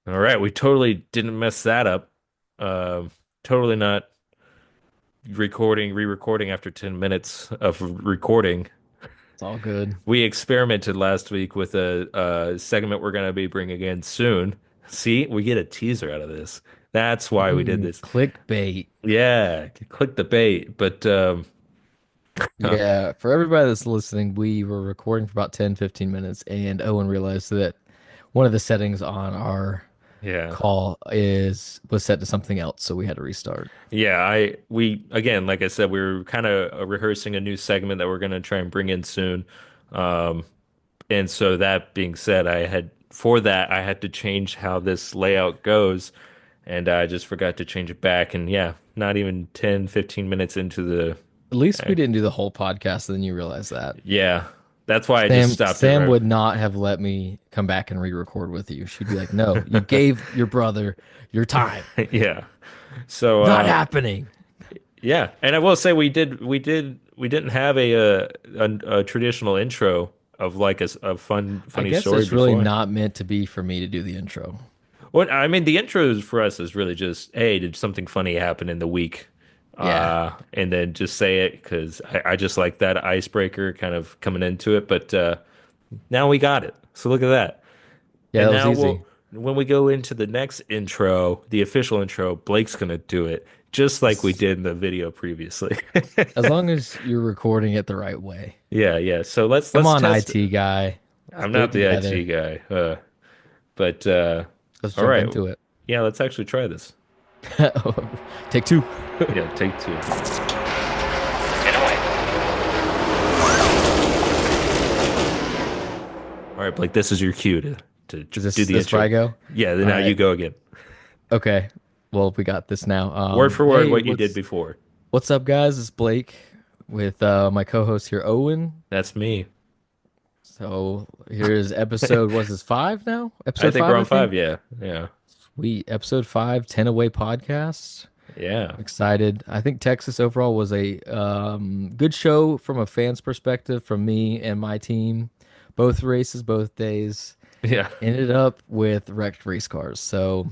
All right, we totally didn't mess that up. Uh, totally not re-recording after 10 minutes of recording. It's all good. We experimented last week with a segment we're going to be bringing in soon. See, we get a teaser out of this. That's why we did this. Clickbait. Yeah, click the bait. But Yeah, for everybody that's listening, we were recording for about 10, 15 minutes, and Owen realized that one of the settings on our yeah. call is was set to something else, so we had to restart. Yeah, we again, like I said, we were kind of rehearsing a new segment that we're going to try and bring in soon. Um, And so that being said, I had to change how this layout goes, and I just forgot to change it back. And yeah, not even 10, 15 minutes into the At least uh, we didn't do the whole podcast, and then you realize that. yeah, that's why I just Sam stopped it Sam right. would not have let me come back and re-record with you. She'd be like, "No, you gave your brother your time. Yeah. So Not happening." yeah, and I will say we didn't have a traditional intro of like a I funny guess story it's really before. not meant to be for me to do the intro. Well, I mean, the intros for us is really just, hey, did something funny happen in the week? Yeah. And then just say it because I just like that icebreaker kind of coming into it. But now we got it. So look at that. Yeah, And that was now easy. when we go into the next intro, the official intro, Blake's gonna do it just like we As did in the video previously. as long as you're recording it the right way. Yeah, yeah. So Come let's on, test it. IT guy. Let's I'm do not it the IT together. guy, but Let's all jump right. into it. Yeah, let's actually try this. Take two. Yeah, take two. All right, Blake, this is your cue Is do this the this where intro. I go? Yeah, then All now you right. go again. Okay. Well, we got this now. Word for word Hey, what you did what's before. what's up, guys? It's Blake with my co-host here, Owen. That's me. So here's episode, what's this, five now? I Episode think we're five, I on five. think. Yeah. Yeah. Sweet. Episode five, 10 away podcast. Yeah. I'm excited. I think Texas overall was a good show from a fan's perspective, from me and my team. Both races, both days Yeah. ended up with wrecked race cars. So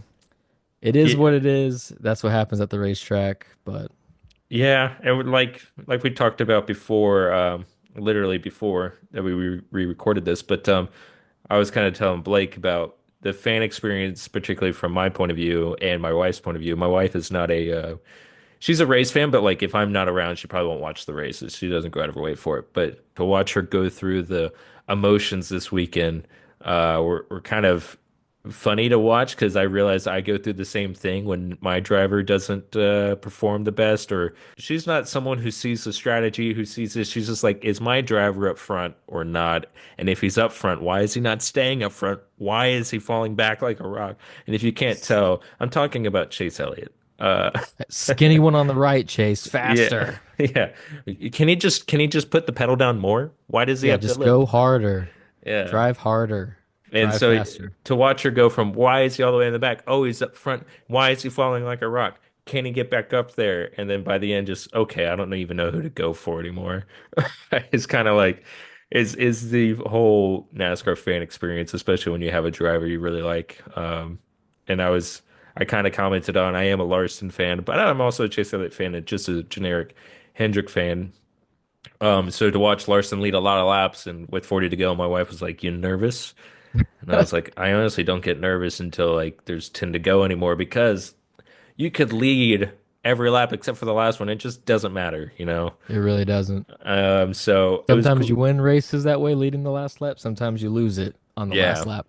it is Yeah. what it is. That's what happens at the racetrack. But Yeah. And like we talked about before, literally before that we re-recorded this, but I was kind of telling Blake about the fan experience, particularly from my point of view and my wife's point of view. My wife is not she's a race fan, but like if I'm not around, she probably won't watch the races. She doesn't go out of her way for it. But to watch her go through the emotions this weekend, were kind of funny to watch because I realize I go through the same thing when my driver doesn't perform the best, or she's not someone who sees the strategy, who sees this. She's just like, is my driver up front or not? And if he's up front, why is he not staying up front? Why is he falling back like a rock? And if you can't tell, I'm talking about Chase Elliott. Uh, skinny one on the right, Chase, Yeah, faster. yeah. Can he just put the pedal down more? Why does he Yeah, have to just lift? go harder, Yeah. drive harder, And drive so faster. to watch her go from why is he all the way in the back? Oh, he's up front. Why is he falling like a rock? Can he get back up there? And then by the end, just okay, I don't even know who to go for anymore. It's kind of like is the whole NASCAR fan experience, especially when you have a driver you really like. And I kind of commented on I am a Larson fan, but I'm also a Chase Elliott fan and just a generic Hendrick fan. So to watch Larson lead a lot of laps and with 40 to go, my wife was like, "You nervous?" And I was like, I honestly don't get nervous until like there's 10 to go anymore because you could lead every lap except for the last one. It just doesn't matter, you know? It really doesn't. So it was Sometimes cool. you win races that way, leading the last lap. Sometimes you lose it on the last Yeah. lap.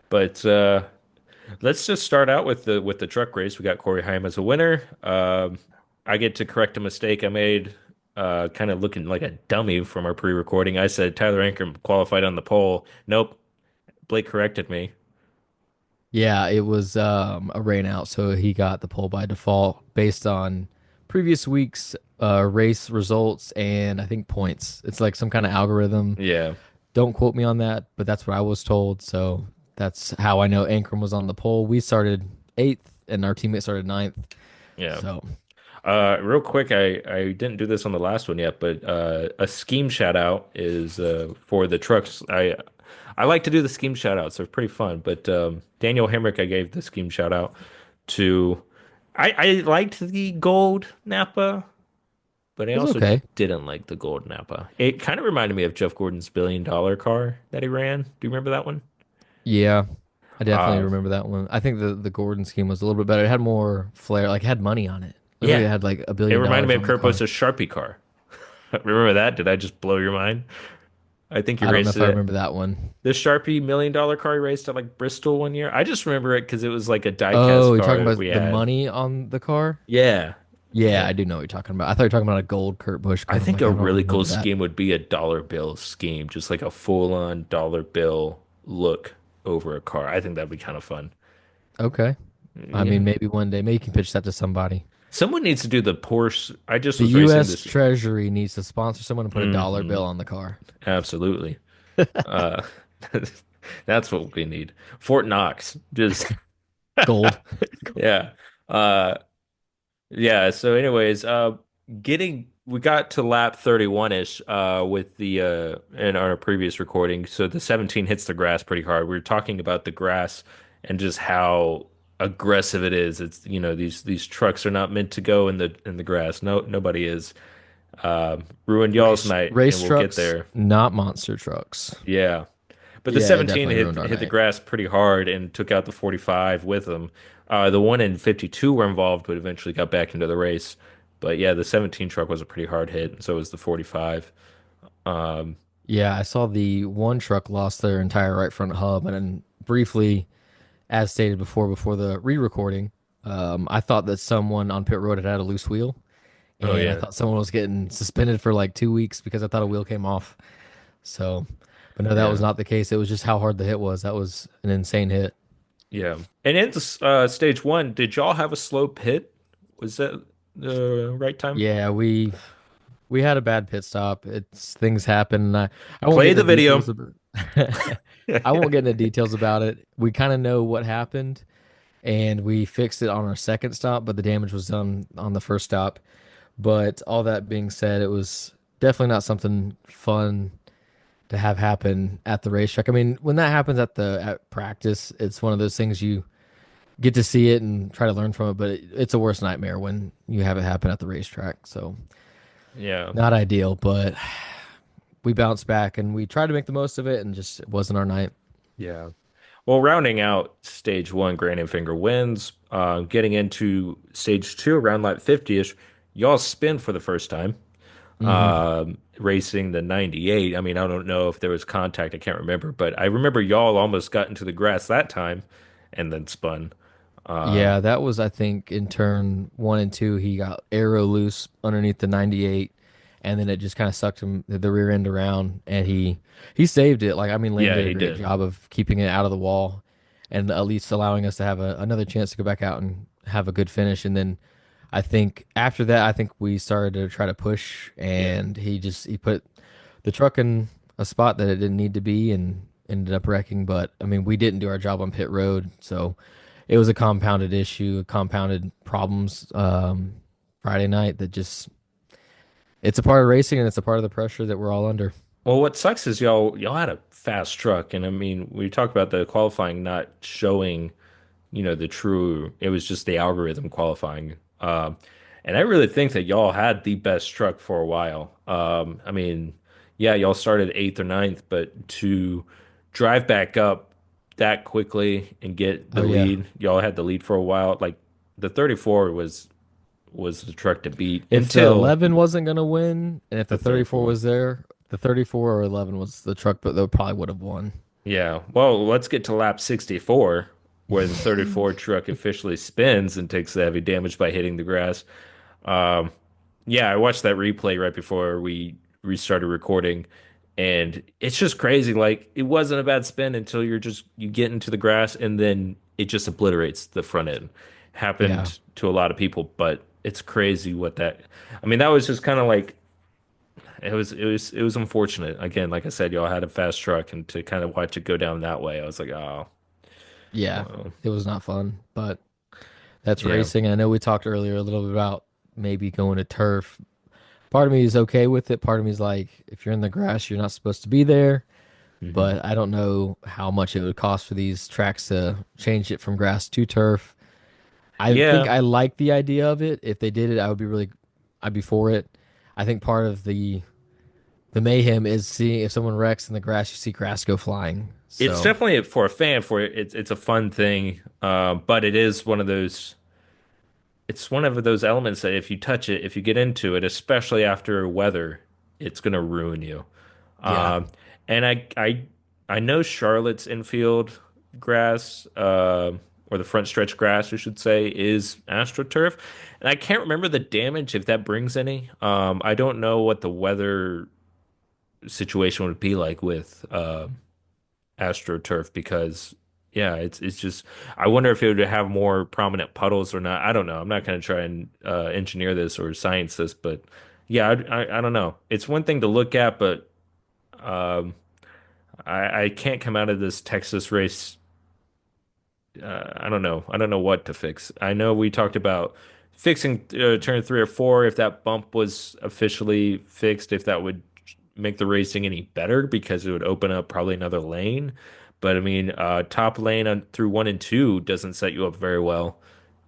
But let's just start out with the truck race. We got Corey Heim as a winner. I get to correct a mistake I made, kind of looking like a dummy from our pre-recording. I said Tyler Ankrum qualified on the pole. Nope. Blake corrected me. Yeah, it was a rain out, so he got the pole by default based on previous week's race results and I think points. It's like some kind of algorithm. Yeah. Don't quote me on that, but that's what I was told. So that's how I know Ankrum was on the pole. We started eighth, and our teammate started ninth. Yeah. So Real quick, I didn't do this on the last one yet, but a scheme shout out is for the trucks. I like to do the scheme shout outs. They're pretty fun. But Daniel Hemrick, I gave the scheme shout out to. I liked the gold Napa, but I It's also okay. didn't like the gold Napa. It kind of reminded me of Jeff Gordon's $1 billion car that he ran. Do you remember that one? Yeah, I definitely Uh, remember that one. I think the Gordon scheme was a little bit better. It had more flair, like it had money on it. Literally, it yeah, had like a it billion reminded me dollars of on the Kurt car. Busch's Sharpie car. Remember that? Did I just blow your mind? I think he I don't know raced if I it. remember that one. The Sharpie $1 million car he raced at like Bristol one year. I just remember it because it was like a Oh, diecast you're car talking that we about the had. money on the car? Yeah. Yeah, And I do know what you're talking about. I thought you were talking about a gold Kurt Busch I car. I'm think like, a I don't really cool remember that. scheme would be a dollar bill scheme, just like a full-on dollar bill look over a car. I think that'd be kind of fun. Okay. I Yeah. mean, maybe one day, maybe you can pitch that to somebody. Someone needs to do the Porsche. I just The was racing U.S. this. Treasury needs to sponsor someone and put a dollar Hmm. bill on the car. Absolutely. Uh, that's what we need. Fort Knox. Just Gold. yeah. Uh, yeah. So, anyways, we got to lap 31-ish with the in our previous recording. So the 17 hits the grass pretty hard. We were talking about the grass and just how aggressive it is. It's these trucks are not meant to go in the grass. No, nobody is. Ruined y'all's night, and Race we'll get trucks, there. not monster trucks. Yeah. But the Yeah, it 17 definitely hit ruined our hit the night. grass pretty hard and took out the 45 with them. The one in 52 were involved, but eventually got back into the race. But yeah, the 17 truck was a pretty hard hit, and so was the 45. Um, Yeah, I saw the one truck lost their entire right front hub, and then briefly, as stated before the re-recording, I thought that someone on pit road had had a loose wheel, oh and I yeah, thought someone was getting suspended for like 2 weeks because I thought a wheel came off. So, but no, that was yeah, not the case. It was just how hard the hit was. That was an insane hit. yeah. And in the stage one, did y'all have a slow pit? Was that the right time? Yeah, we had a bad pit stop. It's things happen. I won't get Play into the video. details about I won't get into details about it. We kind of know what happened and we fixed it on our second stop, but the damage was done on the first stop. But all that being said, it was definitely not something fun to have happen at the racetrack. I mean, when that happens at practice, it's one of those things you get to see it and try to learn from it, but it's a worse nightmare when you have it happen at the racetrack. So, Yeah, not ideal, but we bounced back and we tried to make the most of it and just it wasn't our night. yeah. Well, rounding out stage one, Grand Finger wins. Getting into stage two, around like 50-ish, y'all spin for the first time. Hmm. Racing the 98. I mean, I don't know if there was contact. I can't remember, but I remember y'all almost got into the grass that time and then spun. Yeah, that was, I think, in turn one and two, he got arrow loose underneath the 98, and then it just kind of sucked him the rear end around, and he saved it. Like, I mean, Lane Yeah, did a he great did. job of keeping it out of the wall, and at least allowing us to have another chance to go back out and have a good finish. And then I think after that, I think we started to try to push, Yeah. and he put the truck in a spot that it didn't need to be, and ended up wrecking. But I mean, we didn't do our job on pit road, so it was a compounded issue, compounded problems Friday night that just it's a part of racing and it's a part of the pressure that we're all under. Well, what sucks is y'all had a fast truck, and I mean, we talk about the qualifying not showing, the true. It was just the algorithm qualifying. And I really think that y'all had the best truck for a while. I mean, yeah, y'all started eighth or ninth, but to drive back up that quickly and get the Oh yeah. lead, y'all had the lead for a while. Like the 34 was the truck to beat If the until 11 wasn't going to win and if the the 34 34. was there, the 34 or 11 was the truck, but they probably would have won. Yeah. Well, let's get to lap 64, where the 34 truck officially spins and takes the heavy damage by hitting the grass. Um, yeah, I watched that replay right before we restarted recording, and it's just crazy. Like it wasn't a bad spin until you get into the grass, and then it just obliterates the front end. Yeah. Happened to a lot of people, but it's crazy what that. I mean, that was just kind of like it was unfortunate. Again, like I said, y'all had a fast truck, and to kind of watch it go down that way, I was like, oh, Yeah. well, It was not fun, but that's yeah, racing. And I know we talked earlier a little bit about maybe going to turf. Part of me is okay with it. Part of me is like, if you're in the grass, you're not supposed to be there. Hmm. but I don't know how much it would cost for these tracks to change it from grass to turf. I think Yeah, I like the idea of it. If they did it, I'd be for it. I think part of the mayhem is seeing if someone wrecks in the grass, you see grass go flying. it's So definitely for a fan for it. It's a fun thing, but it is one of those. It's one of those elements that if you touch it, if you get into it, especially after weather, it's gonna ruin you. yeah, Um, and I know Charlotte's infield grass, or the front stretch grass, I should say, is AstroTurf, and I can't remember the damage if that brings any. I don't know what the weather situation would be like with AstroTurf because yeah, it's just I wonder if it would have more prominent puddles or not. I don't know. I'm not going to try and engineer this or science this, but yeah, I don't know. It's one thing to look at, but um, I can't come out of this Texas race. I don't know. I don't know what to fix. I know we talked about fixing turn 3 or 4 if that bump was officially fixed, if that would make the racing any better because it would open up probably another lane. But I mean, top lane on through 1 and 2 doesn't set you up very well,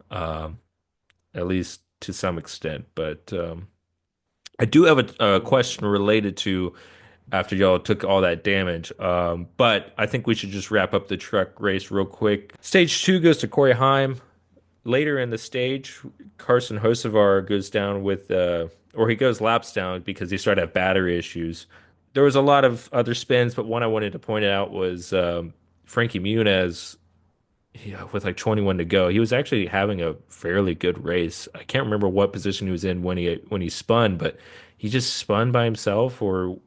um, at least to some extent. But I do have a question related to after y'all took all that damage. But I think we should just wrap up the truck race real quick. Stage 2 goes to Corey Heim. Later in the stage, Carson Hocevar goes down with, or he goes laps down because he started to have battery issues. There was a lot of other spins, but one I wanted to point out was Frankie Muniz, yeah, with like 21 to go. He was actually having a fairly good race. I can't remember what position he was in when he spun, but he just spun by himself, or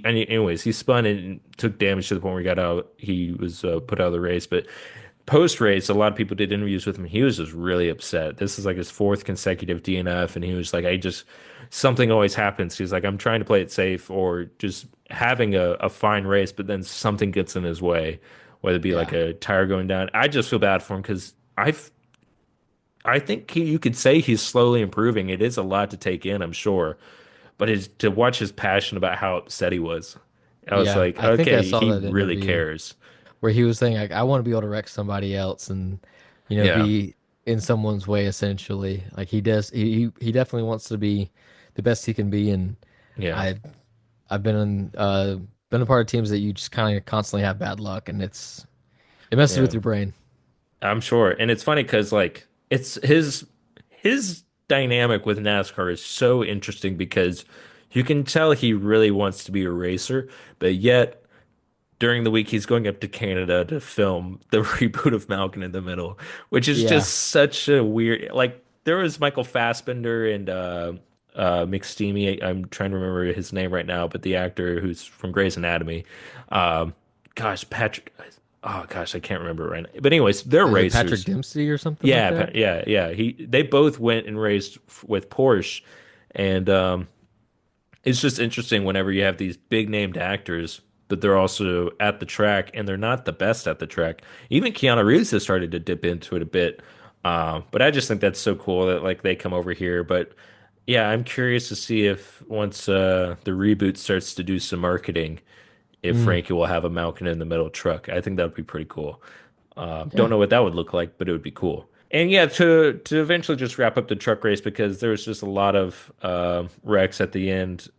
anyways, he spun and took damage to the point where he got out. He was put out of the race, but post race, a lot of people did interviews with him. He was just really upset. This is like his fourth consecutive DNF, and he was like, something always happens. He's like, I'm trying to play it safe or just having a fine race, but then something gets in his way, whether it be like yeah, a tire going down. I just feel bad for him because I think you could say he's slowly improving. It is a lot to take in, I'm sure, but to watch his passion about how upset he was, I was yeah. like, I think I okay, saw he that really interview cares. where he was saying like, I want to be able to wreck somebody else and Yeah, be in someone's way essentially. Like he does, he definitely wants to be the best he can be, and yeah, I I've been a part of teams that you just kind of constantly have bad luck, and it messes with yeah. your brain. I'm sure. And it's funny because like it's his dynamic with NASCAR is so interesting because you can tell he really wants to be a racer, but yet during the week he's going up to Canada to film the reboot of Malcolm in the Middle, which is Yeah, just such a weird like there was Michael Fassbender and McSteamy. I'm trying to remember his name right now, but the actor who's from Grey's Anatomy. Um gosh, Patrick oh gosh, I can't remember right now. But anyways, they're is it Patrick racers. Dempsey or something like Yeah, that? yeah. They both went and raced with Porsche, and it's just interesting whenever you have these big named actors, but they're also at the track and they're not the best at the track. Even Keanu Reeves has started to dip into it a bit, but I just think that's so cool that like they come over here. But yeah, I'm curious to see if once the reboot starts to do some marketing, if Mm, Frankie will have a Malcolm in the Middle truck. I think that would be pretty cool. Don't yeah, know what that would look like, but it would be cool. And yeah, to eventually just wrap up the truck race because there was just a lot of wrecks at the end,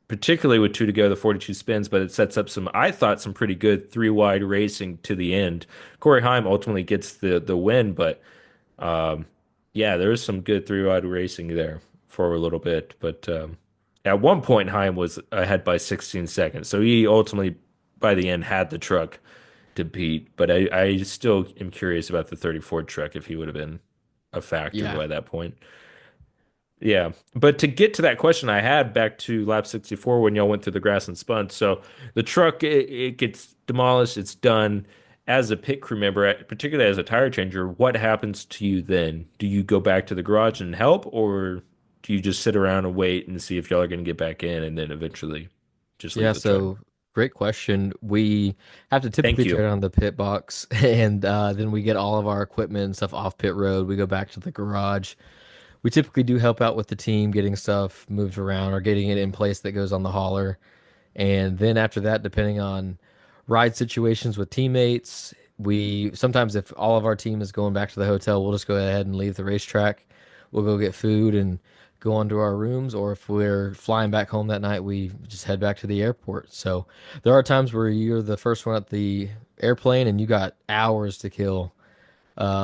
particularly with 2 to go, the 42 spins. But it sets up I thought, some pretty good 3 wide racing to the end. Corey Heim ultimately gets the win, but um, yeah, there was some good 3 wide racing there for a little bit. But at one point, Heim was ahead by 16 seconds, so he ultimately by the end had the truck to beat, but I still am curious about the 34 truck if he would have been a factor yeah, by that point. Yeah, but to get to that question I had back to lap 64 when y'all went through the grass and spun. So the truck it gets demolished, it's done. As a pit crew member, particularly as a tire changer, what happens to you then? Do you go back to the garage and help, or do you just sit around and wait and see if y'all are going to get back in and then eventually just leave yeah. the truck? So great question. We have to Thank typically you. tear down the pit box, and then we get all of our equipment and stuff off pit road. We go back to the garage. We typically do help out with the team getting stuff moved around or getting it in place that goes on the hauler. And then after that, depending on ride situations with teammates, we sometimes, if all of our team is going back to the hotel, we'll just go ahead and leave the racetrack. We'll go get food and go on to our rooms. Or if we're flying back home that night, we just head back to the airport. So there are times where you're the first one at the airplane and you got hours to kill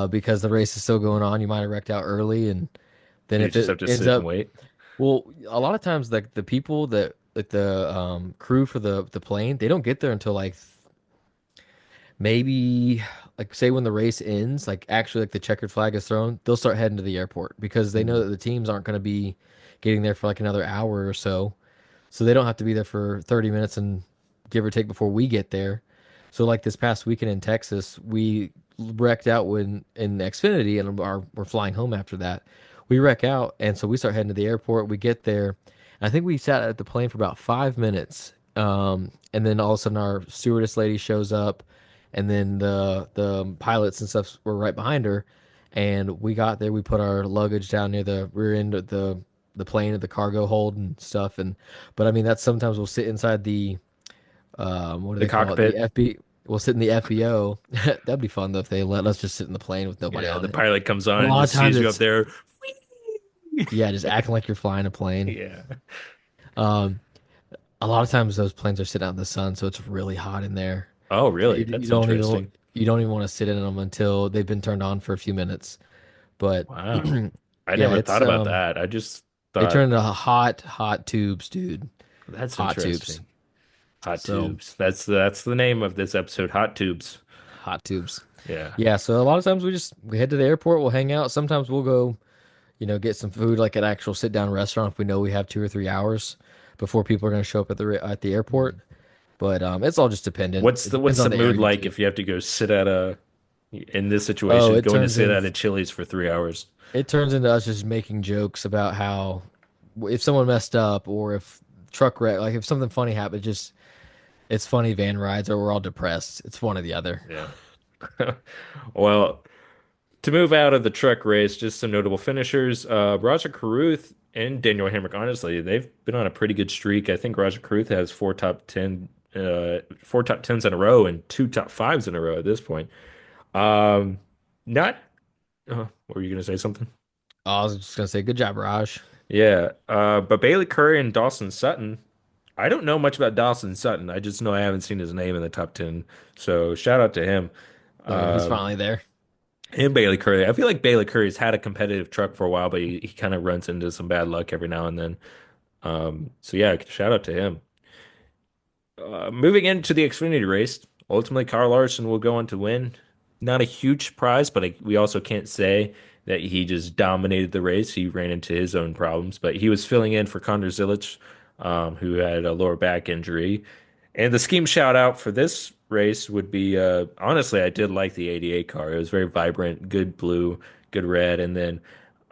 because the race is still going on. You might have wrecked out early, and then You if just it have to ends sit and up, wait. well, a lot of times like the people that like the crew for the plane, they don't get there until like maybe like say when the race ends, like actually like the checkered flag is thrown, they'll start heading to the airport because they know Mm. that the teams aren't going to be getting there for like another hour or so. So they don't have to be there for 30 minutes and give or take before we get there. So like this past weekend in Texas, we wrecked out when in Xfinity and we're flying home after that. We wreck out and so we start heading to the airport. We get there. I think we sat at the plane for about 5 minutes. And then all of a sudden our stewardess lady shows up and then the pilots and stuff were right behind her. And we got there, we put our luggage down near the rear end of the plane of the cargo hold and stuff. And but I mean that's sometimes we'll sit inside the what do The they call it? The cockpit. FB. We'll sit in the FBO. That'd be fun though if they let us just sit in the plane with nobody Yeah, on the it. pilot comes on But a and lot of just times sees you up it's there. yeah, just acting like you're flying a plane. Yeah. Um, a lot of times those planes are sitting out in the sun, so it's really hot in there. Oh, So really? you That's don't even interesting. want to sit in them until they've been turned on for a few minutes. But Wow. I yeah, never it's thought about that. I just they thought turn into hot tubes, dude. that's Hot tubes. interesting. Hot So tubes. That's the name of this episode, Hot Tubes. hot tubes. Yeah. Yeah, so a lot of times we head to the airport, we'll hang out. Sometimes we'll go, get some food like an actual sit down restaurant if we know we have 2 or 3 hours before people are going to show up at the airport. But it's all just dependent. It What's depends the on the air mood you get like to. if you have to go sit at a in this Oh, situation, going to sit at a Chili's for 3 hours? it turns into us just making jokes about how if someone messed up or if truck wreck, like if something funny happened, just it's funny van rides or we're all depressed. It's one or the other. Yeah. Well, to move out of the truck race, just some notable finishers. Roger Carruth and Daniel Hamrick, honestly, they've been on a pretty good streak. I think Roger Carruth has four top tens in a row and two top fives in a row at this point. Um, not, what were you gonna say something? I was just gonna say, good job, Raj. Yeah. But Bailey Curry and Dawson Sutton, I don't know much about Dawson Sutton. I just know I haven't seen his name in the top 10. So shout out to him. So he's Um, finally there. And Bailey Curry. I feel like Bailey Curry's had a competitive truck for a while, but he kind of runs into some bad luck every now and then. So yeah, shout out to him. Moving into the Xfinity race, ultimately Kyle Larson will go on to win. Not a huge surprise, but we also can't say that he just dominated the race. He ran into his own problems, but he was filling in for Connor Zilic, who had a lower back injury. And the scheme shout out for this race would be honestly, I did like the 88 car. It was very vibrant, good blue, good red, and then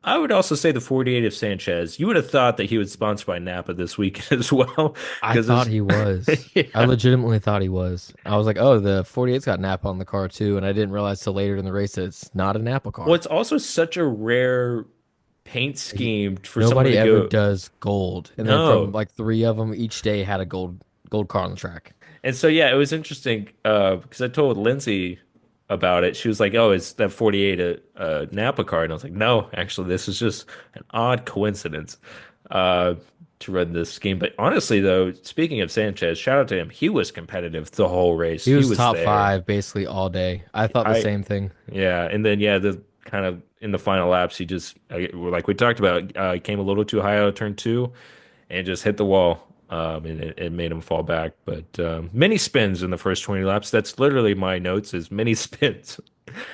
I would also say the 48 of Sanchez. You would have thought that he was sponsored by Napa this week as well, I because thought it's he was. I yeah. legitimately thought he was. I was like, oh, the 48's got Napa on the car too, and I didn't realize till later in the race that it's not a Napa Well, car. it's also such a rare paint He, scheme for someone nobody to ever go. does gold, and then from No. like three of them each day had a gold car on the track. And so yeah, it was interesting because I told Lindsay about it. She was like, "Oh, is that 48 a Napa car?" And I was like, "No, actually, this is just an odd coincidence uh, to run this scheme." But honestly, though, speaking of Sanchez, shout out to him. He was competitive the whole race. He He was was top there. five basically all day. I thought the I same thing. Yeah, and then yeah, the kind of in the final laps, he just like we talked about, came a little too high out of turn two and just hit the wall. And it made him fall back. But many spins in the first 20 laps. That's literally my notes is many spins.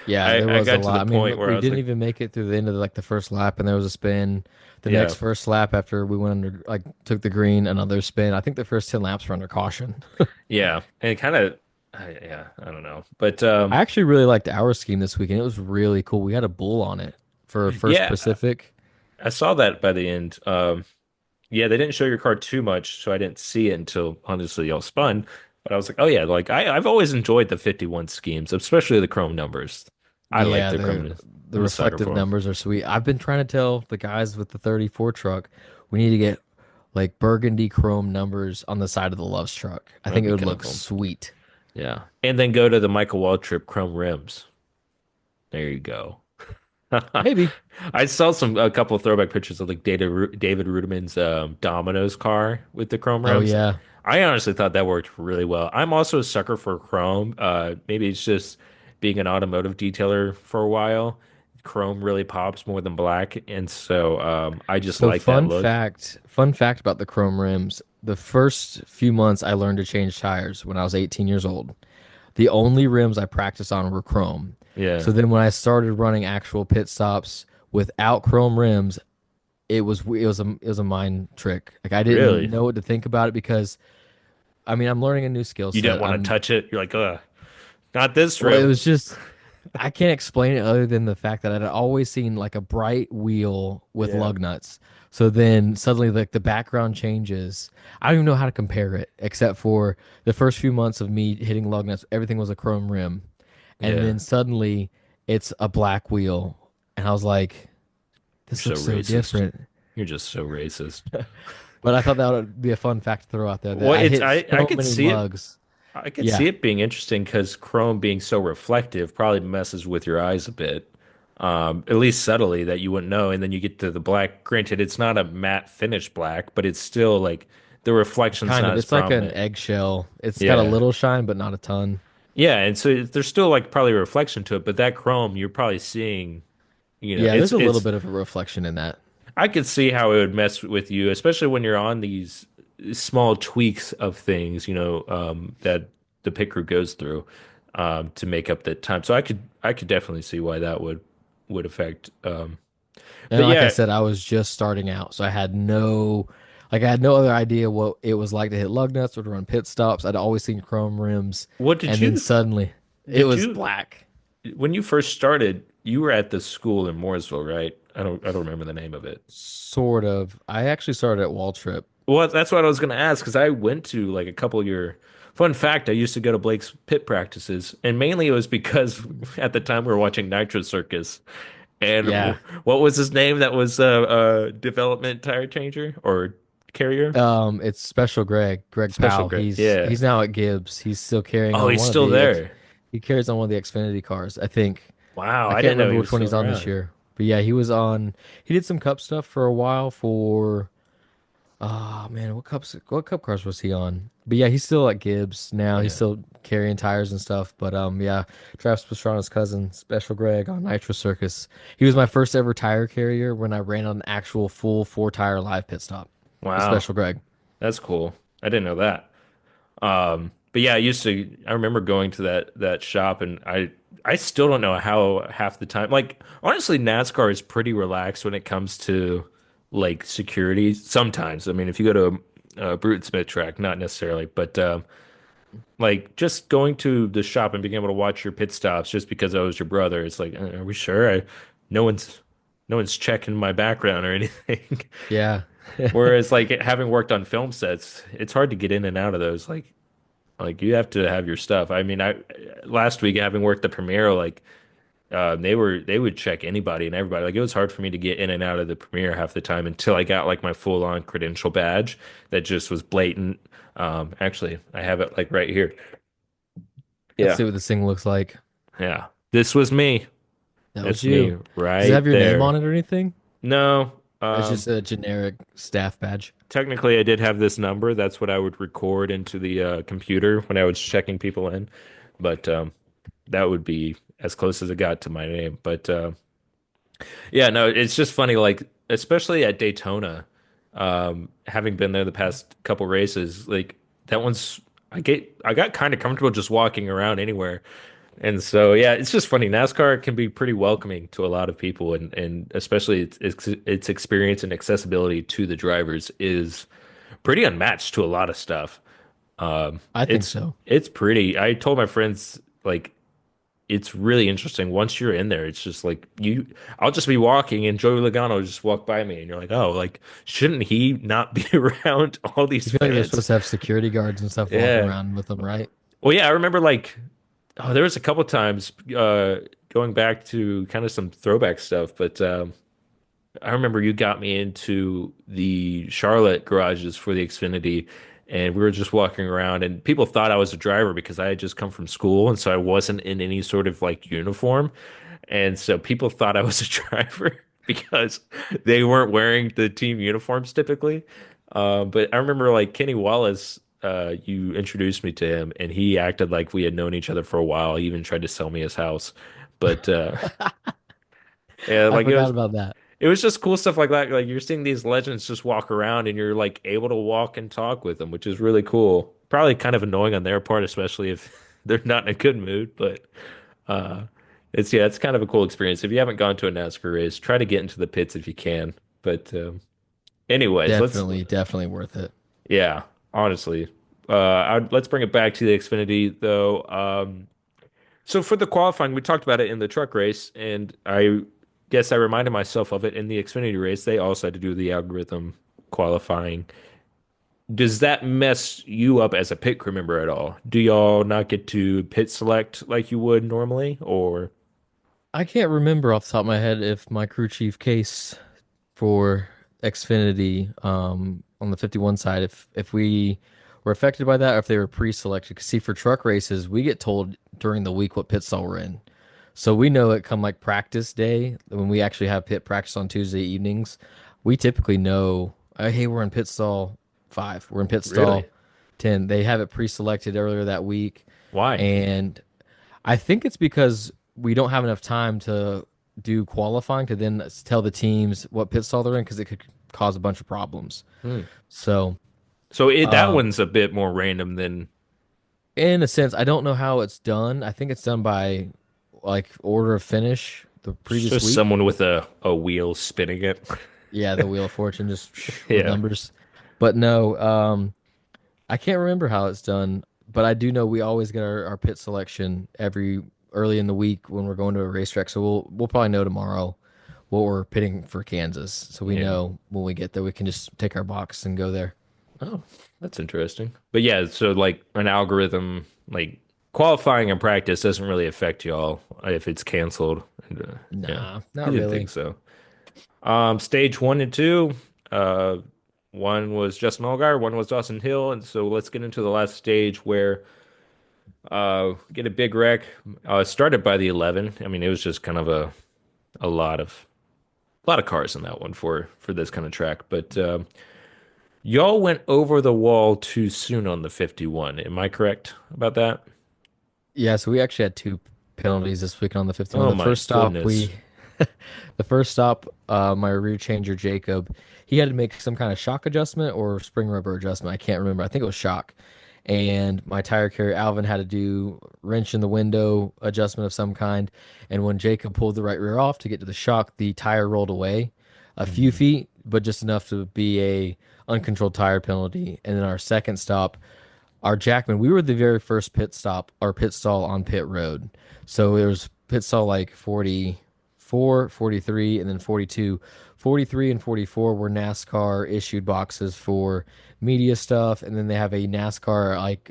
Yeah, there I was a got to the lot. I mean, point where I we was didn't like, even make it through the end of like the first lap, and there was a spin. The yeah, next first lap after we went under, like took the green, another spin. I think the first 10 laps were under caution. yeah, and it kind of, yeah, I don't know, but I actually really liked our scheme this weekend. It was really cool. We had a bull on it for First yeah, Pacific. I saw that by the end. Yeah, they didn't show your card too much, so I didn't see it until honestly y'all spun. But I was like, oh yeah, like I've always enjoyed the 51 schemes, especially the chrome numbers. I like Yeah, the the chrome. the I'm a sucker reflective for them. numbers are sweet. I've been trying to tell the guys with the 34 truck we need to get like burgundy chrome numbers on the side of the Love's truck. I That'd think it be would kind of look cool. sweet. Yeah. And then go to the Michael Waltrip chrome rims. There you go. Maybe. I saw a couple of throwback pictures of like David Rudiman's Domino's car with the chrome Oh rims. yeah. I honestly thought that worked really well. I'm also a sucker for chrome. Maybe it's just being an automotive detailer for a while. Chrome really pops more than black, and so I just So like that look. fun fact about the chrome rims. The first few months I learned to change tires when I was 18 years old. The only rims I practiced on were chrome. Yeah, So then when I started running actual pit stops without chrome rims, it was a mind trick. Like I didn't really. know what to think about it because I mean I'm learning a new skill You didn't set. want to touch it. You're like, not this Well, it rim. was just I can't explain it other than the fact that I'd always seen like a bright wheel with Yeah. lug nuts. So then suddenly like the background changes. I don't even know how to compare it except for the first few months of me hitting lug nuts, everything was a chrome rim. And Yeah. then suddenly it's a black wheel. And I was like, You're this so looks so racist. different. You're just so racist. But I thought that would be a fun fact to throw out there that Well, I it's hit I so could many see it. lugs. I could Yeah, see it being interesting because chrome being so reflective probably messes with your eyes a bit. At least subtly that you wouldn't know. And then you get to the black. Granted, it's not a matte finish black, but it's still like the reflection's kind not of. as It's like an prominent. eggshell. It's got a Yeah. little shine, but not a ton. Yeah. And so there's still like probably a reflection to it, but that chrome you're probably seeing, Yeah, there's a little it's bit of a reflection in that. I could see how it would mess with you, especially when you're on these small tweaks of things, that the pit crew goes through to make up that time. So I could definitely see why that would affect. And But like I yeah, said, I was just starting out, so I had no other idea what it was like to hit lug nuts or to run pit stops. I'd always seen chrome rims, what and then suddenly it did was you black. when you first started? You were at the school in Mooresville, right? I don't remember the name of it. Sort of. I actually started at Waltrip. Well, that's what I was going to ask because I went to like a couple of your. Fun fact, I used to go to Blake's pit practices, and mainly it was because at the time we were watching Nitro Circus. And Yeah. what was his name? That was development tire changer or carrier? It's Special Greg Special Powell. Greg. He's Yeah. he's now at Gibbs. He's still carrying Oh, on he's one of still the there. he carries on one of the Xfinity cars, I think. Wow, I I can't didn't know remember he which was one still he's on this around. year. But yeah, he did some cup stuff for a while for oh man, what cup cars was he on? But yeah, he's still at Gibbs now. He's Yeah. still carrying tires and stuff. But yeah, Travis Pastrana's cousin, Special Greg on Nitro Circus. He was my first ever tire carrier when I ran on an actual full four tire live pit stop with Wow, Special Greg. that's cool. I didn't know that. But yeah, I remember going to that shop and I still don't know how half the time like honestly NASCAR is pretty relaxed when it comes to like security sometimes. I mean, if you go to a Bruton Smith track, not necessarily, but like just going to the shop and being able to watch your pit stops just because I was your brother, it's like, are we sure? No one's no one's checking my background or anything. Yeah. Whereas like having worked on film sets, it's hard to get in and out of those. Like you have to have your stuff. I mean, I last week having worked the premiere, like they would check anybody and everybody. Like it was hard for me to get in and out of the premiere half the time until I got like my full on credential badge that just was blatant. Actually, I have it like right here. Let's Yeah, see what this thing looks like. yeah. This was me. That was That's me you. Does it have right your name on there. it or anything? No, It's just a generic staff badge. technically I did have this number. That's what I would record into the computer when I was checking people in, but that would be as close as it got to my name. But yeah, no, it's just funny, like especially at Daytona, having been there the past couple races, like that one's I got kind of comfortable just walking around anywhere. And so yeah, it's just funny. NASCAR can be pretty welcoming to a lot of people and especially its experience and accessibility to the drivers is pretty unmatched to a lot of stuff. I think It's so. it's pretty. I told my friends like it's really interesting. Once you're in there, it's just like I'll just be walking and Joey Logano will just walk by me and you're like, oh, like shouldn't he not be around all these You feel like they're fans? supposed to have security guards and stuff walking Yeah. around with them, right? Well, yeah, I remember like there was a couple times going back to kind of some throwback stuff, but I remember you got me into the Charlotte garages for the Xfinity, and we were just walking around, and people thought I was a driver because I had just come from school, and so I wasn't in any sort of like uniform, and so people thought I was a driver because they weren't wearing the team uniforms typically. But I remember like Kenny Wallace, you introduced me to him, and he acted like we had known each other for a while. He even tried to sell me his house, but yeah, I like forgot about that. it was just cool stuff like that. Like you're seeing these legends just walk around and you're like able to walk and talk with them, which is really cool. Probably kind of annoying on their part, especially if they're not in a good mood, but uh it's kind of a cool experience. If you haven't gone to a NASCAR race, try to get into the pits if you can. But anyways, let's Definitely, definitely worth it. yeah, honestly. Let's bring it back to the Xfinity though. So for the qualifying, we talked about it in the truck race, and I guess I reminded myself of it in the Xfinity race. They also had to do the algorithm qualifying. Does that mess you up as a pit crew member at all? Do y'all not get to pit select like you would normally, or I can't remember off the top of my head if my crew chief case for Xfinity on the 51 side, if we were affected by that or if they were pre-selected. 'Cause see, for truck races, we get told during the week what pit stall we're in. So we know it come like practice day when we actually have pit practice on Tuesday evenings. We typically know, hey, we're in pit stall 5, we're in pit really? stall 10. They have it pre-selected earlier that week. Why? And I think it's because we don't have enough time to do qualifying to then tell the teams what pit stall they're in because it could cause a bunch of problems. Hmm. So, So that uh, one's a bit more random than in a sense, I don't know how it's done. I think it's done by like order of finish the previous just week. someone with a wheel spinning it. Yeah, the Wheel of Fortune just with Yeah. numbers. But no, I can't remember how it's done, but I do know we always get our pit selection every early in the week when we're going to a racetrack. So we'll probably know tomorrow what we're pitting for Kansas. So we Yeah. know when we get there, we can just take our box and go there. Oh, that's interesting. But yeah, so like an algorithm, like qualifying and practice doesn't really affect y'all if it's canceled. And, yeah, Nah, I not didn't think really. so. Stage one and two, uh, one was Justin Allgaier, one was Dawson Hill, and so let's get into the last stage where get a big wreck. Started by the 11. I mean, it was just kind of a lot of cars in that one for this kind of track, but y'all went over the wall too soon on the 51. Am I correct about that? Yeah, so we actually had two penalties this weekend on the 51. Oh my goodness. The first stop, my rear changer Jacob, he had to make some kind of shock adjustment or spring rubber adjustment. I can't remember. I think it was shock. And my tire carrier Alvin had to do wrench in the window adjustment of some kind. And when Jacob pulled the right rear off to get to the shock, the tire rolled away a few Mhm. feet, but just enough to be a uncontrolled tire penalty. And then our second stop, our Jackman, we were the very first pit stop or pit stall on pit road. So it was pit stall like 44, 43, and then 42. 43 and 44 were NASCAR issued boxes for media stuff. And then they have a NASCAR, like,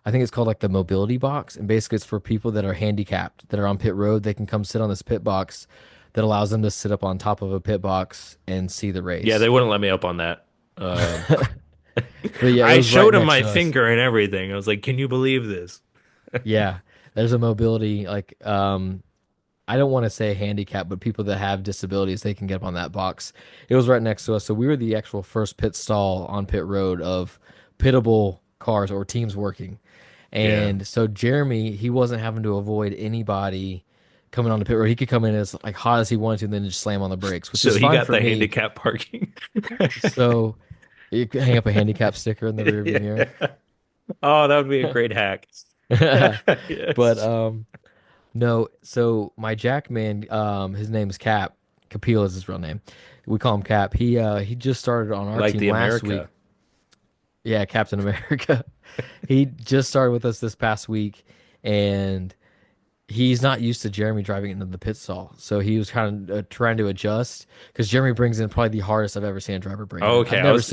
I think it's called like the mobility box. And basically, it's for people that are handicapped that are on pit road. They can come sit on this pit box that allows them to sit up on top of a pit box and see the Yeah, they race. wouldn't let me up on that. But yeah, it I was right showed him next my to us. finger and everything. I was like, "Can you believe this?" Yeah, there's a mobility like I don't want to say handicap, but people that have disabilities they can get up on that box. It was right next to us, so we were the actual first pit stall on pit road of pittable cars or teams working. Yeah. And so Jeremy, he wasn't having to avoid anybody coming on the pit road. He could come in as like hot as he wanted to and then just slam on the brakes, which So is he fine got for the me. handicap parking. So you could hang up a handicap sticker in the rearview Yeah. mirror. Oh, that would be a great hack. But Yes. no, so my Jackman, his name's Cap. Capil is his real name. We call him Cap. He just started on our Like team the last week. America. Yeah, Captain America. He just started with us this past week, and he's not used to Jeremy driving into the pit stall. So he was kind of trying to adjust because Jeremy brings in probably the hardest I've ever seen a driver bring in. Okay, I was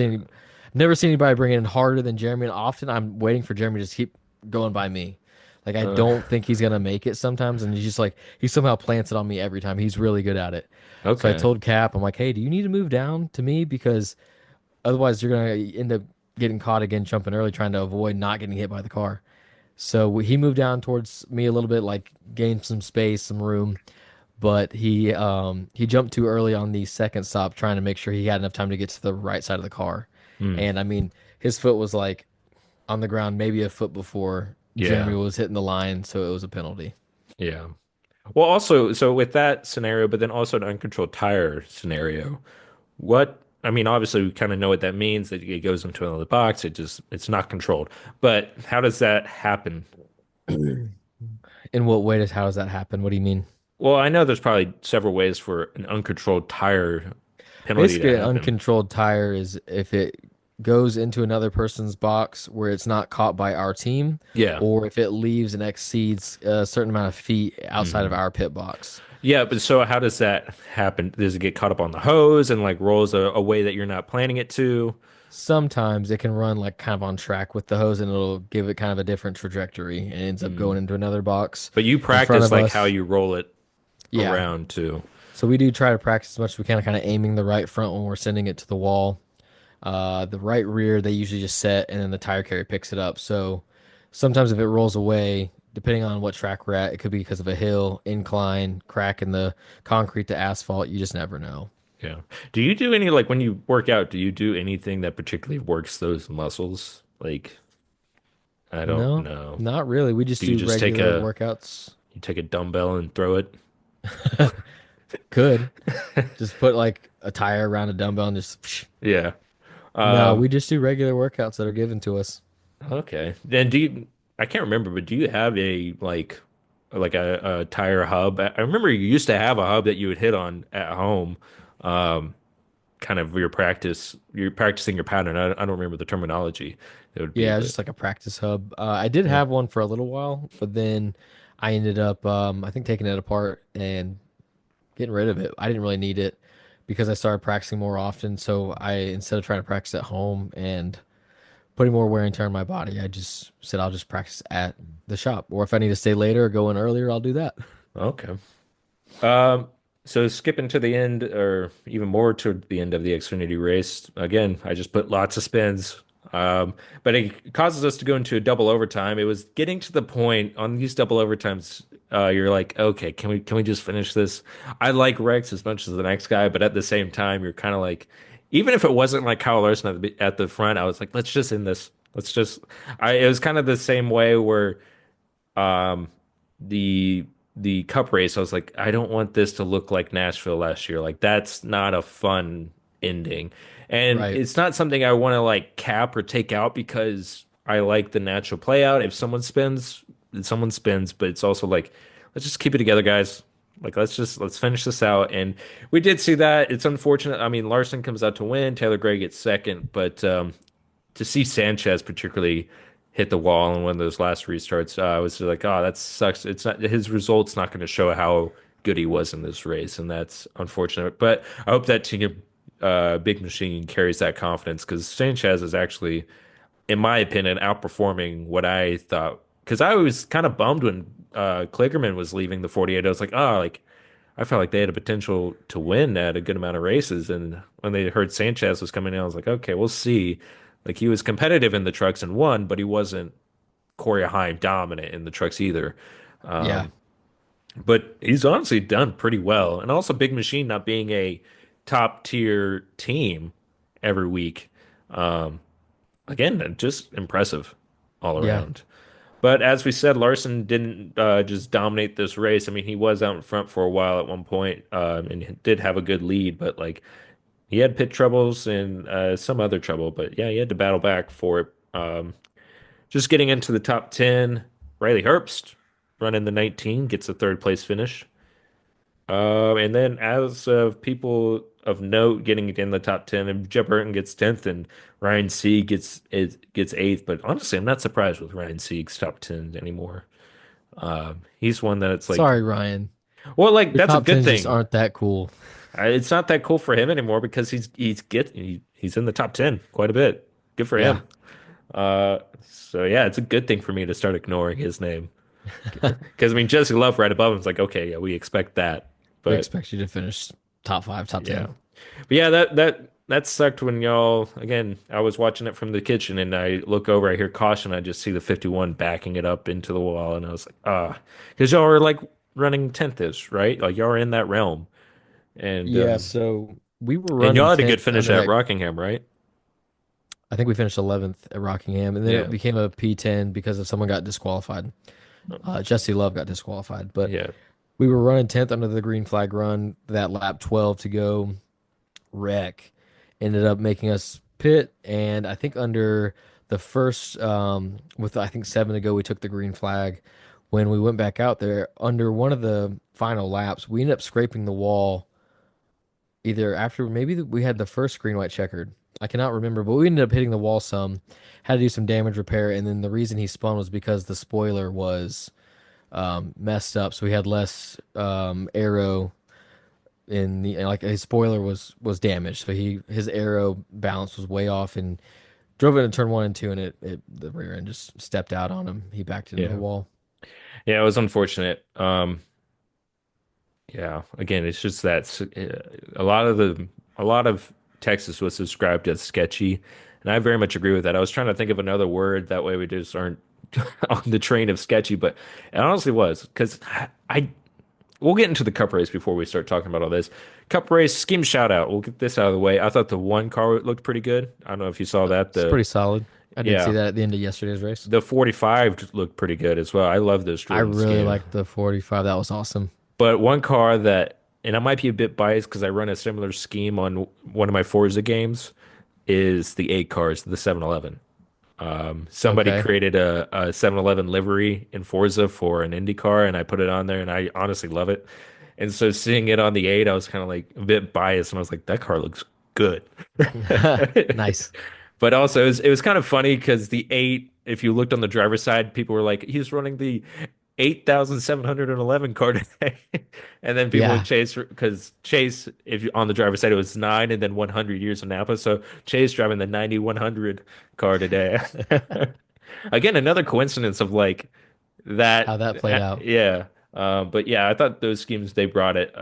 Never seen anybody bring it in harder than Jeremy. And often I'm waiting for Jeremy to just keep going by me. Like I Uh, don't think he's gonna make it sometimes, and he's just like he somehow plants it on me every time. He's really good at it. So I okay. told Cap, I'm like, hey, do you need to move down to me because otherwise you're gonna end up getting caught again jumping early trying to avoid not getting hit by the car. So he moved down towards me a little bit, like gained some space, some room, but he jumped too early on the second stop, trying to make sure he had enough time to get to the right side of the car. Hmm. And I mean, his foot was like on the ground, maybe a foot before Jeremy Yeah. was hitting the line, so it was a penalty. Yeah. Well, also, so with that scenario, but then also an uncontrolled tire scenario, I mean, obviously we kind of know what that means that it goes into another box. It's not controlled. But how does that happen? In what way how does that happen? What do you mean? Well, I know there's probably several ways for an uncontrolled tire penalty to Basically, an happen. uncontrolled tire is if it goes into another person's box where it's not caught by our team, Yeah. or if it leaves and exceeds a certain amount of feet outside of Hmm. our pit box. Yeah, but so how does that happen? Does it get caught up on the hose and like rolls a way that you're not planning it to? Sometimes it can run like kind of on track with the hose and it'll give it kind of a different trajectory and ends up Mm. going into another box But you in front practice of like how us. you roll it Yeah. around too. So we do try to practice as much as we can, kind of aiming the right front when we're sending it to the wall. The right rear, they usually just set and then the tire carrier picks it up. So sometimes if it rolls away, depending on what track we're at, it could be because of a hill, incline, crack in the concrete to asphalt. You just never know. Yeah. Do you do any like when you work out, do you do anything that particularly works those muscles? Like, I don't No, know. not really. We just Do you do just take regular a workouts. you take a dumbbell and throw it? Could just put like a tire around a dumbbell and just. Yeah. No, Um, we just do regular workouts that are given to us. okay. Then do you, I can't remember, but do you have a like a tire hub? I remember you used to have a hub that you would hit on at home. Um, kind of your practice, you're practicing your pattern. I don't remember the terminology it would be, Yeah, it's but just like a practice hub. I did yeah. have one for a little while, but then I ended up, I think, taking it apart and getting rid of it. I didn't really need it because I started practicing more often. So I, instead of trying to practice at home and putting more wear and tear on my body, I just said I'll just practice at the shop. Or if I need to stay later or go in earlier, I'll do that. Okay. Um, so skipping to the end, or even more to the end of the Xfinity race, again, I just put lots of spins. But it causes us to go into a double overtime. It was getting to the point on these double overtimes, you're like, okay, can we just finish this? I like Rex as much as the next guy, but at the same time, you're kind of like, even if it wasn't like Kyle Larson at the front, I was like, let's just end this. Let's just. It was kind of the same way where um the cup race, I was like, I don't want this to look like Nashville last year. Like that's not a fun ending. And Right. it's not something I want to like cap or take out because I like the natural play out. If someone spins, but it's also like, let's just keep it together, guys. Like let's finish this out. And we did see that. It's unfortunate. I mean, Larson comes out to win, Taylor Gray gets second, but to see Sanchez particularly hit the wall in one of those last restarts, I was like, oh, that sucks. It's not his results not going to show how good he was in this race, and that's unfortunate. But I hope that team, Big Machine, carries that confidence because Sanchez is actually, in my opinion, outperforming what I thought. Because I was kind of bummed when Kligerman was leaving the 48. I was like, oh, like I felt like they had a potential to win at a good amount of races. And when they heard Sanchez was coming in, I was like, okay, we'll see. Like he was competitive in the trucks and won, but he wasn't Corey Haim dominant in the trucks either. Yeah. But he's honestly done pretty well. And also Big Machine not being a top tier team every week. Um, again, just impressive all Yeah. around. But as we said, Larson didn't just dominate this race. I mean, he was out in front for a while at one point, and did have a good lead, but like he had pit troubles and some other trouble. But yeah, he had to battle back for it. Just getting into the top 10, Riley Herbst running the 19 gets a third place finish. And then as of people of note getting in the top 10, and Jeb Burton gets 10th and Ryan Sieg gets 8th. But honestly, I'm not surprised with Ryan Sieg's top 10 anymore. He's one that it's like, Sorry, Ryan. well, like Your that's a top good tens just thing. aren't that cool. It's not that cool for him anymore because he's in the top 10 quite a bit. Good for Yeah. him. So yeah, it's a good thing for me to start ignoring his name. Because I mean, Jessica Love right above him is like, okay, yeah, we expect that. We But expect you to finish top five, top yeah, 10. but yeah, that sucked when y'all again. I was watching it from the kitchen, and I look over, I hear caution, I just see the 51 backing it up into the wall, and I was like, because y'all are like running 10th-ish, right? Like y'all are in that realm, and Yeah, so we were and y'all running had a good 10th finish under at that. Rockingham, right? I think we finished 11th at Rockingham, and then it Yeah, became a P10 because of someone got disqualified. Jesse Love got disqualified, but yeah, we were running 10th under the green flag run. That lap 12 to go, wreck ended up making us pit, and I think under the first, with I think 7 to go, we took the green flag. When we went back out there, under one of the final laps, we ended up scraping the wall either after maybe we had the first green white checkered. I cannot remember, but we ended up hitting the wall some, had to do some damage repair, and then the reason he spun was because the spoiler was messed up, so we had less arrow in the like his spoiler was damaged, so his arrow balance was way off and drove it in turn one and two, and it the rear end just stepped out on him. He backed into the yeah, wall. yeah. It was unfortunate. Yeah, again, it's just that a lot of Texas was described as sketchy, and I very much agree with that. I was trying to think of another word that way we just aren't on the train of sketchy, but it honestly was because I we'll get into the cup race before we start talking about all this. Cup race scheme shout out. We'll get this out of the way. I thought the one car looked pretty good. I don't know if you saw that. It's The pretty solid. I did see yeah, that at the end of yesterday's race. the 45 looked pretty good as well. I love this I driven really scheme. liked the 45. That was awesome. But one car that, and I might be a bit biased because I run a similar scheme on one of my Forza games, is the 8 cars, the 7-Eleven. Somebody Okay. created a 7-Eleven livery in Forza for an Indy car, and I put it on there, and I honestly love it. And so seeing it on the 8, I was kind of like a bit biased, and I was like, that car looks good. Nice. But also, it was kind of funny because the 8, if you looked on the driver's side, people were like, he's running the 8,711 car today. And then people would Yeah. chase because Chase, if you on the driver's side, it was 9 and then 100 years in Napa. So Chase driving the 9100 car today. Again, another coincidence of like How that. that played out. Yeah. But yeah, I thought those schemes they brought it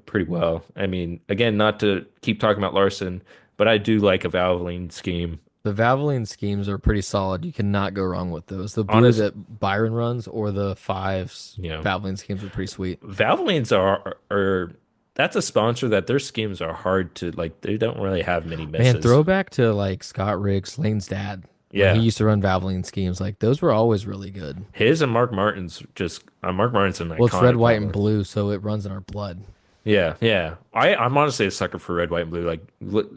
pretty well. I mean, again, not to keep talking about Larson, but I do like a Valvoline scheme. The Valvoline schemes are pretty solid. You cannot go wrong with those. The blue Honest, that Byron runs or the fives you know, Valvoline schemes are pretty sweet. Valvolines are that's a sponsor that their schemes are hard to like. They don't really have many Man, misses. throwback to like Scott Riggs, Lane's dad, when he Yeah, used to run Valvoline schemes, like those were always really good. his and Mark Martin's just Mark Martin's an Well, it's red, iconic white, and Valvoline. blue, so it runs in our blood. Yeah, yeah. I'm honestly a sucker for red, white, and blue. Like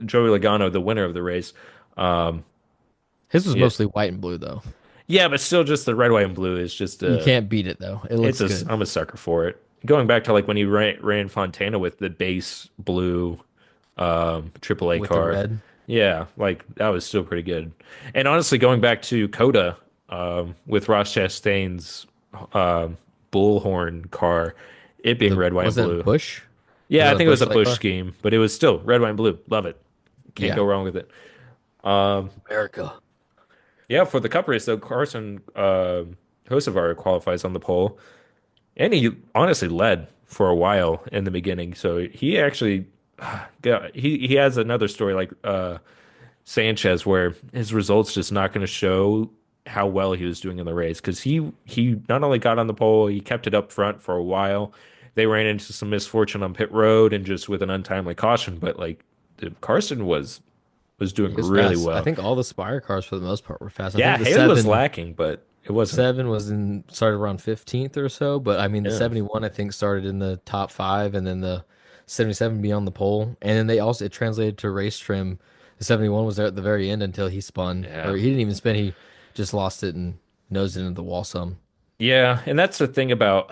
Joey Logano, the winner of the race. Um, His was yeah, mostly white and blue though. yeah, but still, just the red, white, and blue is just You can't beat it though. It it's looks a good I'm a sucker for it. Going back to like when he ran Fontana with the base blue AAA with the car. red. Yeah, like that was still pretty good. And honestly, going back to Coda with Ross Chastain's um, bullhorn car, it being The red, white, and was it blue. Bush? Was Yeah, I that a think it was Bush a Light Bush car? scheme, but it was still red, white, and blue. Love it. Can't Yeah. go wrong with it. America. Yeah, for the Cup race, though, Carson Hocevar qualifies on the pole, and he honestly led for a while in the beginning. So he actually, he has another story like Sanchez where his results just not going to show how well he was doing in the race because he not only got on the pole, he kept it up front for a while. They ran into some misfortune on pit road and just with an untimely caution, but like Carson was doing He was really fast. I well. think all the Spire cars for the most part were fast. I Yeah, think the Haley was seven lacking, but it wasn't. seven was in started around 15th or so, but I mean the Yeah, 71 I think started in the top five, and then the 77 beyond the pole, and then they also it translated to race trim. The 71 was there at the very end until he spun, or yeah, he didn't even spin. He just lost it and nosed into the wall some. yeah. And that's the thing about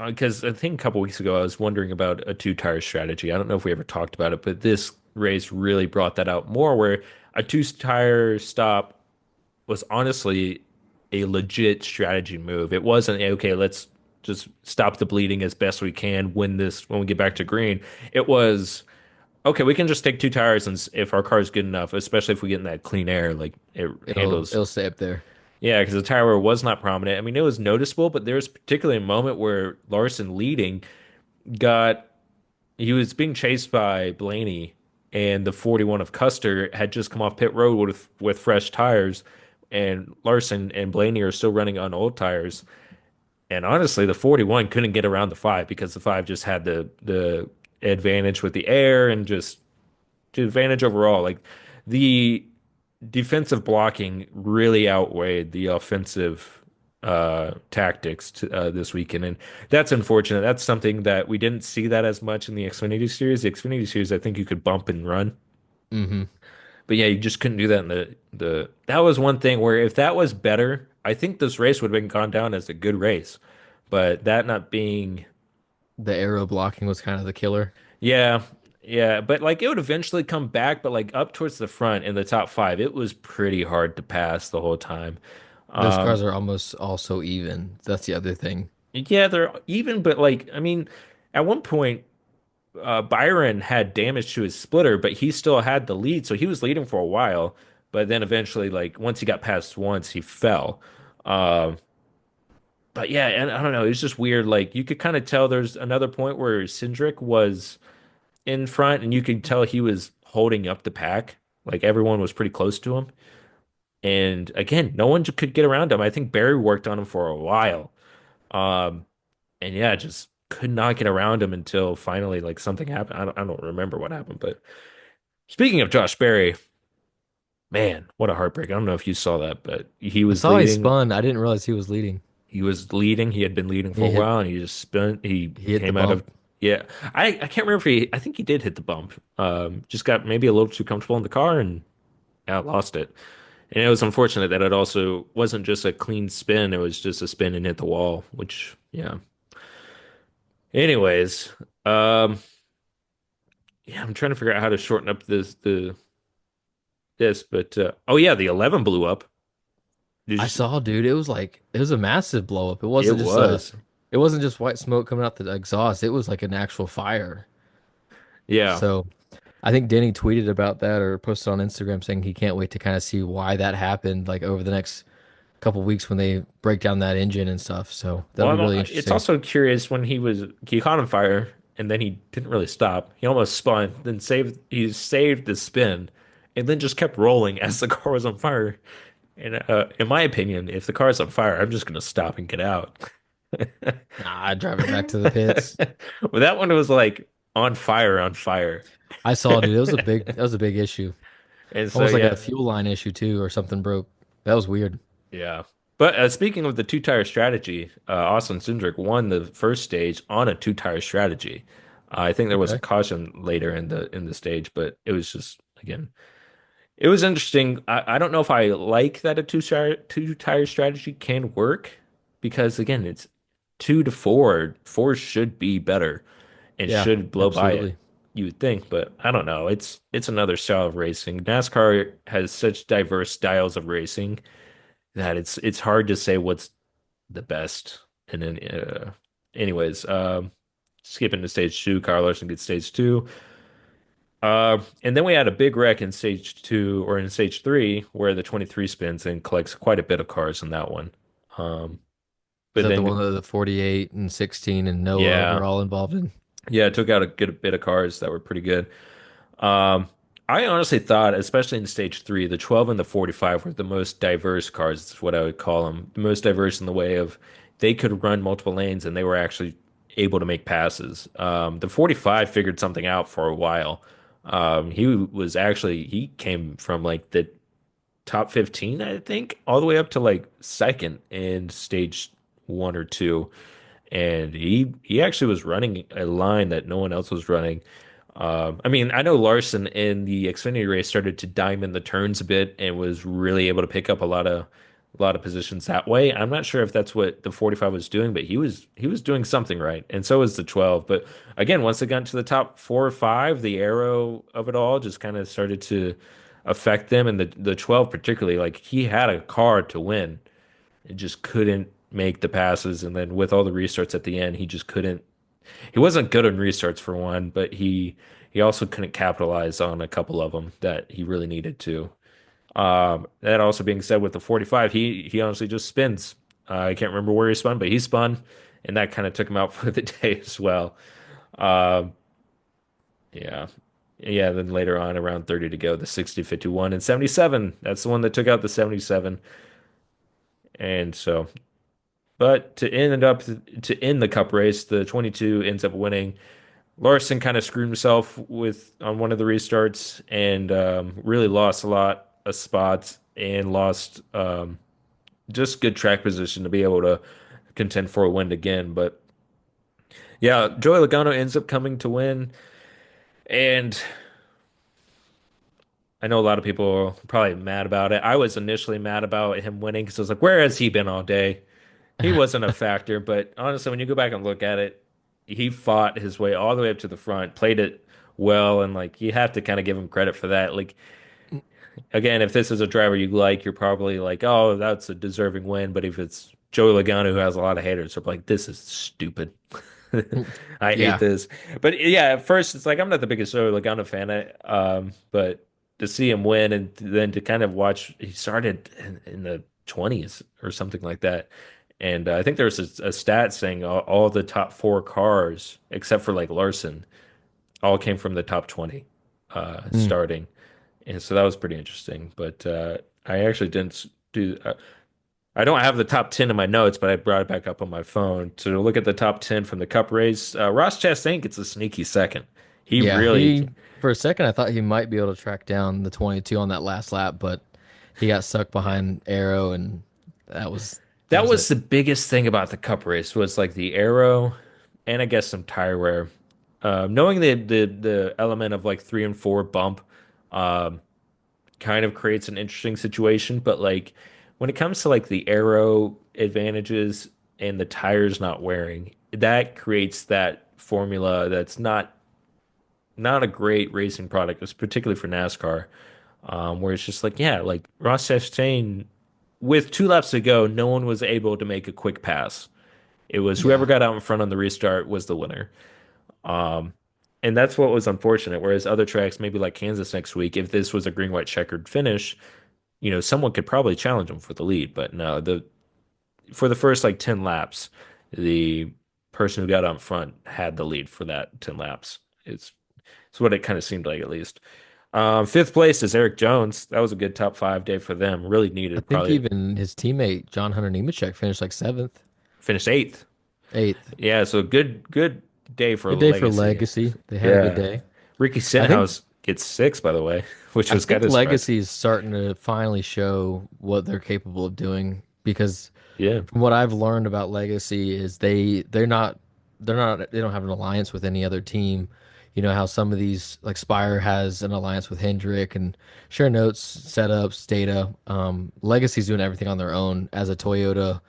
because I think a couple weeks ago I was wondering about a two-tire strategy. I don't know if we ever talked about it, but this race really brought that out more, where a two-tire stop was honestly a legit strategy move. It wasn't okay, let's just stop the bleeding as best we can when we get back to green. It was okay, we can just take two tires and if our car is good enough, especially if we get in that clean air, like it It'll handles. it'll stay up there. Yeah, because the tire wear was not prominent. I mean, it was noticeable, but there was particularly a moment where Larson leading got he was being chased by Blaney, and the 41 of Custer had just come off pit road with fresh tires, and Larson and Blaney are still running on old tires. And honestly, the 41 couldn't get around the five because the five just had the advantage with the air and just the advantage overall. Like the defensive blocking really outweighed the offensive tactics this weekend, and that's unfortunate. That's something that we didn't see that as much in the Xfinity series. The Xfinity series, I think you could bump and run, Hmm. but yeah, you just couldn't do that in the. That was one thing where if that was better, I think this race would have been gone down as a good race. But that not being, The arrow blocking was kind of the killer. yeah, yeah, but like it would eventually come back, but like up towards the front in the top five, it was pretty hard to pass the whole time. Those Um, cars are almost all so even. That's the other thing. yeah, they're even, but like, I mean, at one point, Byron had damage to his splitter, but he still had the lead, so he was leading for a while. But then eventually, like once he got past once, he fell. Um, but yeah, and I don't know, it's just weird. Like you could kind of tell there's another point where Cindric was in front, and you could tell he was holding up the pack. Like everyone was pretty close to him. And again, no one could get around him. I think Barry worked on him for a while. Um, and yeah, just could not get around him until finally like something happened. I don't remember what happened, but speaking of Josh Berry, man, what a heartbreak. I don't know if you saw that, but he I was saw he leading. spun. I didn't realize he was leading. He was leading. He had been leading for He a hit while, and he just spun. He he hit the came out of bump. yeah. I can't remember if he. I think he did hit the bump. Just got maybe a little too comfortable in the car and yeah, lost it. And it was unfortunate that it also wasn't just a clean spin. It was just a spin and hit the wall, which yeah. Anyways, um, yeah, I'm trying to figure out how to shorten up this, but oh yeah, the 11 blew up. Did you I see? saw, dude. It was a massive blow up. It was. It wasn't just white smoke coming out the exhaust. It was like an actual fire. Yeah. So I think Denny tweeted about that or posted on Instagram saying he can't wait to kind of see why that happened like over the next couple weeks when they break down that engine and stuff. So that'll be Well, really it's interesting. also curious when he caught on fire and then he didn't really stop. He almost spun, then saved the spin, and then just kept rolling as the car was on fire. And in my opinion, if the car is on fire, I'm just gonna stop and get out. Nah, I drive it back to the pits. Well, that one was like on fire, on fire. I saw, dude. That was a big issue. And so Almost like yeah, a fuel line issue too, or something broke. That was weird. yeah. But speaking of the two-tire strategy, Austin Cindric won the first stage on a two-tire strategy. I think there was a Okay. caution later in the stage, but it was just again, it was interesting. I don't know if I like that a two-tire strategy can work because again, it's two to four. Four should be better and Yeah, should blow by it. absolutely. You would think, but I don't know. It's another style of racing. NASCAR has such diverse styles of racing that it's hard to say what's the best. And then, anyways, skipping to stage two, Kyle Larson gets stage two. And then we had a big wreck in stage two or in stage three where the 23 spins and collects quite a bit of cars in that one. Um, Is but that the then, one that the 48 and 16 and Noah yeah, were all involved in? yeah, it took out a good bit of cars that were pretty good. Um, I honestly thought, especially in stage three, the 12 and the 45 were the most diverse cars, is what I would call them. The most diverse in the way of they could run multiple lanes and they were actually able to make passes. The 45 figured something out for a while. He came from like the top 15, I think, all the way up to like second in stage one or two. And he actually was running a line that no one else was running. I mean, I know Larson in the Xfinity race started to diamond the turns a bit and was really able to pick up a lot of positions that way. I'm not sure if that's what the 45 was doing, but he was doing something right, and so was the 12. But again, once they got into the top four or five, the arrow of it all just kind of started to affect them, and the 12 particularly, like he had a car to win, it just couldn't make the passes, and then with all the restarts at the end, he just couldn't he wasn't good on restarts for one, but he also couldn't capitalize on a couple of them that he really needed to. That also being said, with the 45, he honestly just spins. I can't remember where he spun, but he spun, and that kind of took him out for the day as well. Um, yeah. Yeah, then later on, around 30 to go, the 60, 51, and 77. That's the one that took out the 77. And so, but to end the cup race, the 22 ends up winning. Larson kind of screwed himself with on one of the restarts and really lost a lot of spots and lost just good track position to be able to contend for a win again. But yeah, Joey Logano ends up coming to win, and I know a lot of people are probably mad about it. I was initially mad about him winning because I was like, where has he been all day? He wasn't a factor, but honestly, when you go back and look at it, he fought his way all the way up to the front, played it well, and like you have to kind of give him credit for that. Like again, if this is a driver you like, you're probably like, oh, that's a deserving win. But if it's Joey Logano who has a lot of haters, they're like, this is stupid. I hate Yeah. this. But yeah, at first it's like I'm not the biggest Joey Logano fan, but to see him win and then to kind of watch, he started in the 20s or something like that. And I think there's a stat saying all the top four cars, except for like Larson, all came from the top 20 Mm. starting. And so that was pretty interesting. But I actually didn't do. I don't have the top 10 in my notes, but I brought it back up on my phone to look at the top 10 from the Cup race. Ross Chastain gets a sneaky second. He Yeah, really he for a second I thought he might be able to track down the 22 on that last lap, but he got stuck behind Arrow and that was that that was was it. the biggest thing about the Cup race was like the aero and I guess some tire wear. Knowing the element of like 3 and 4 bump, um, kind of creates an interesting situation. But like when it comes to like the aero advantages and the tires not wearing, that creates that formula that's not a great racing product, it's particularly for NASCAR, where it's just like, yeah, like Ross Chastain, with 2 laps to go, no one was able to make a quick pass. It was whoever Yeah. got out in front on the restart was the winner. Um, and that's what was unfortunate. Whereas other tracks, maybe like Kansas next week, if this was a green, white, checkered finish, someone could probably challenge him for the lead. But no, the for the first like 10 laps, the person who got out in front had the lead for that 10 laps. It's what it kind of seemed like at least. Fifth place is Eric Jones. That was a good top five day for them. Really I needed. think Probably even his teammate John Hunter Nemechek finished like seventh, finished eighth. eighth. Yeah, so good day for Good day for Legacy. Legacy. They had a good Yeah. day. Ricky I think Stenhouse gets sixth, by the way, which I was kind think of surprising. Legacy is starting to finally show what they're capable of doing because Yeah. from what I've learned about Legacy is they're not they don't have an alliance with any other team. You know how some of these like Spire has an alliance with Hendrick and share notes, setups, data. Legacy's doing everything on their own as a Toyota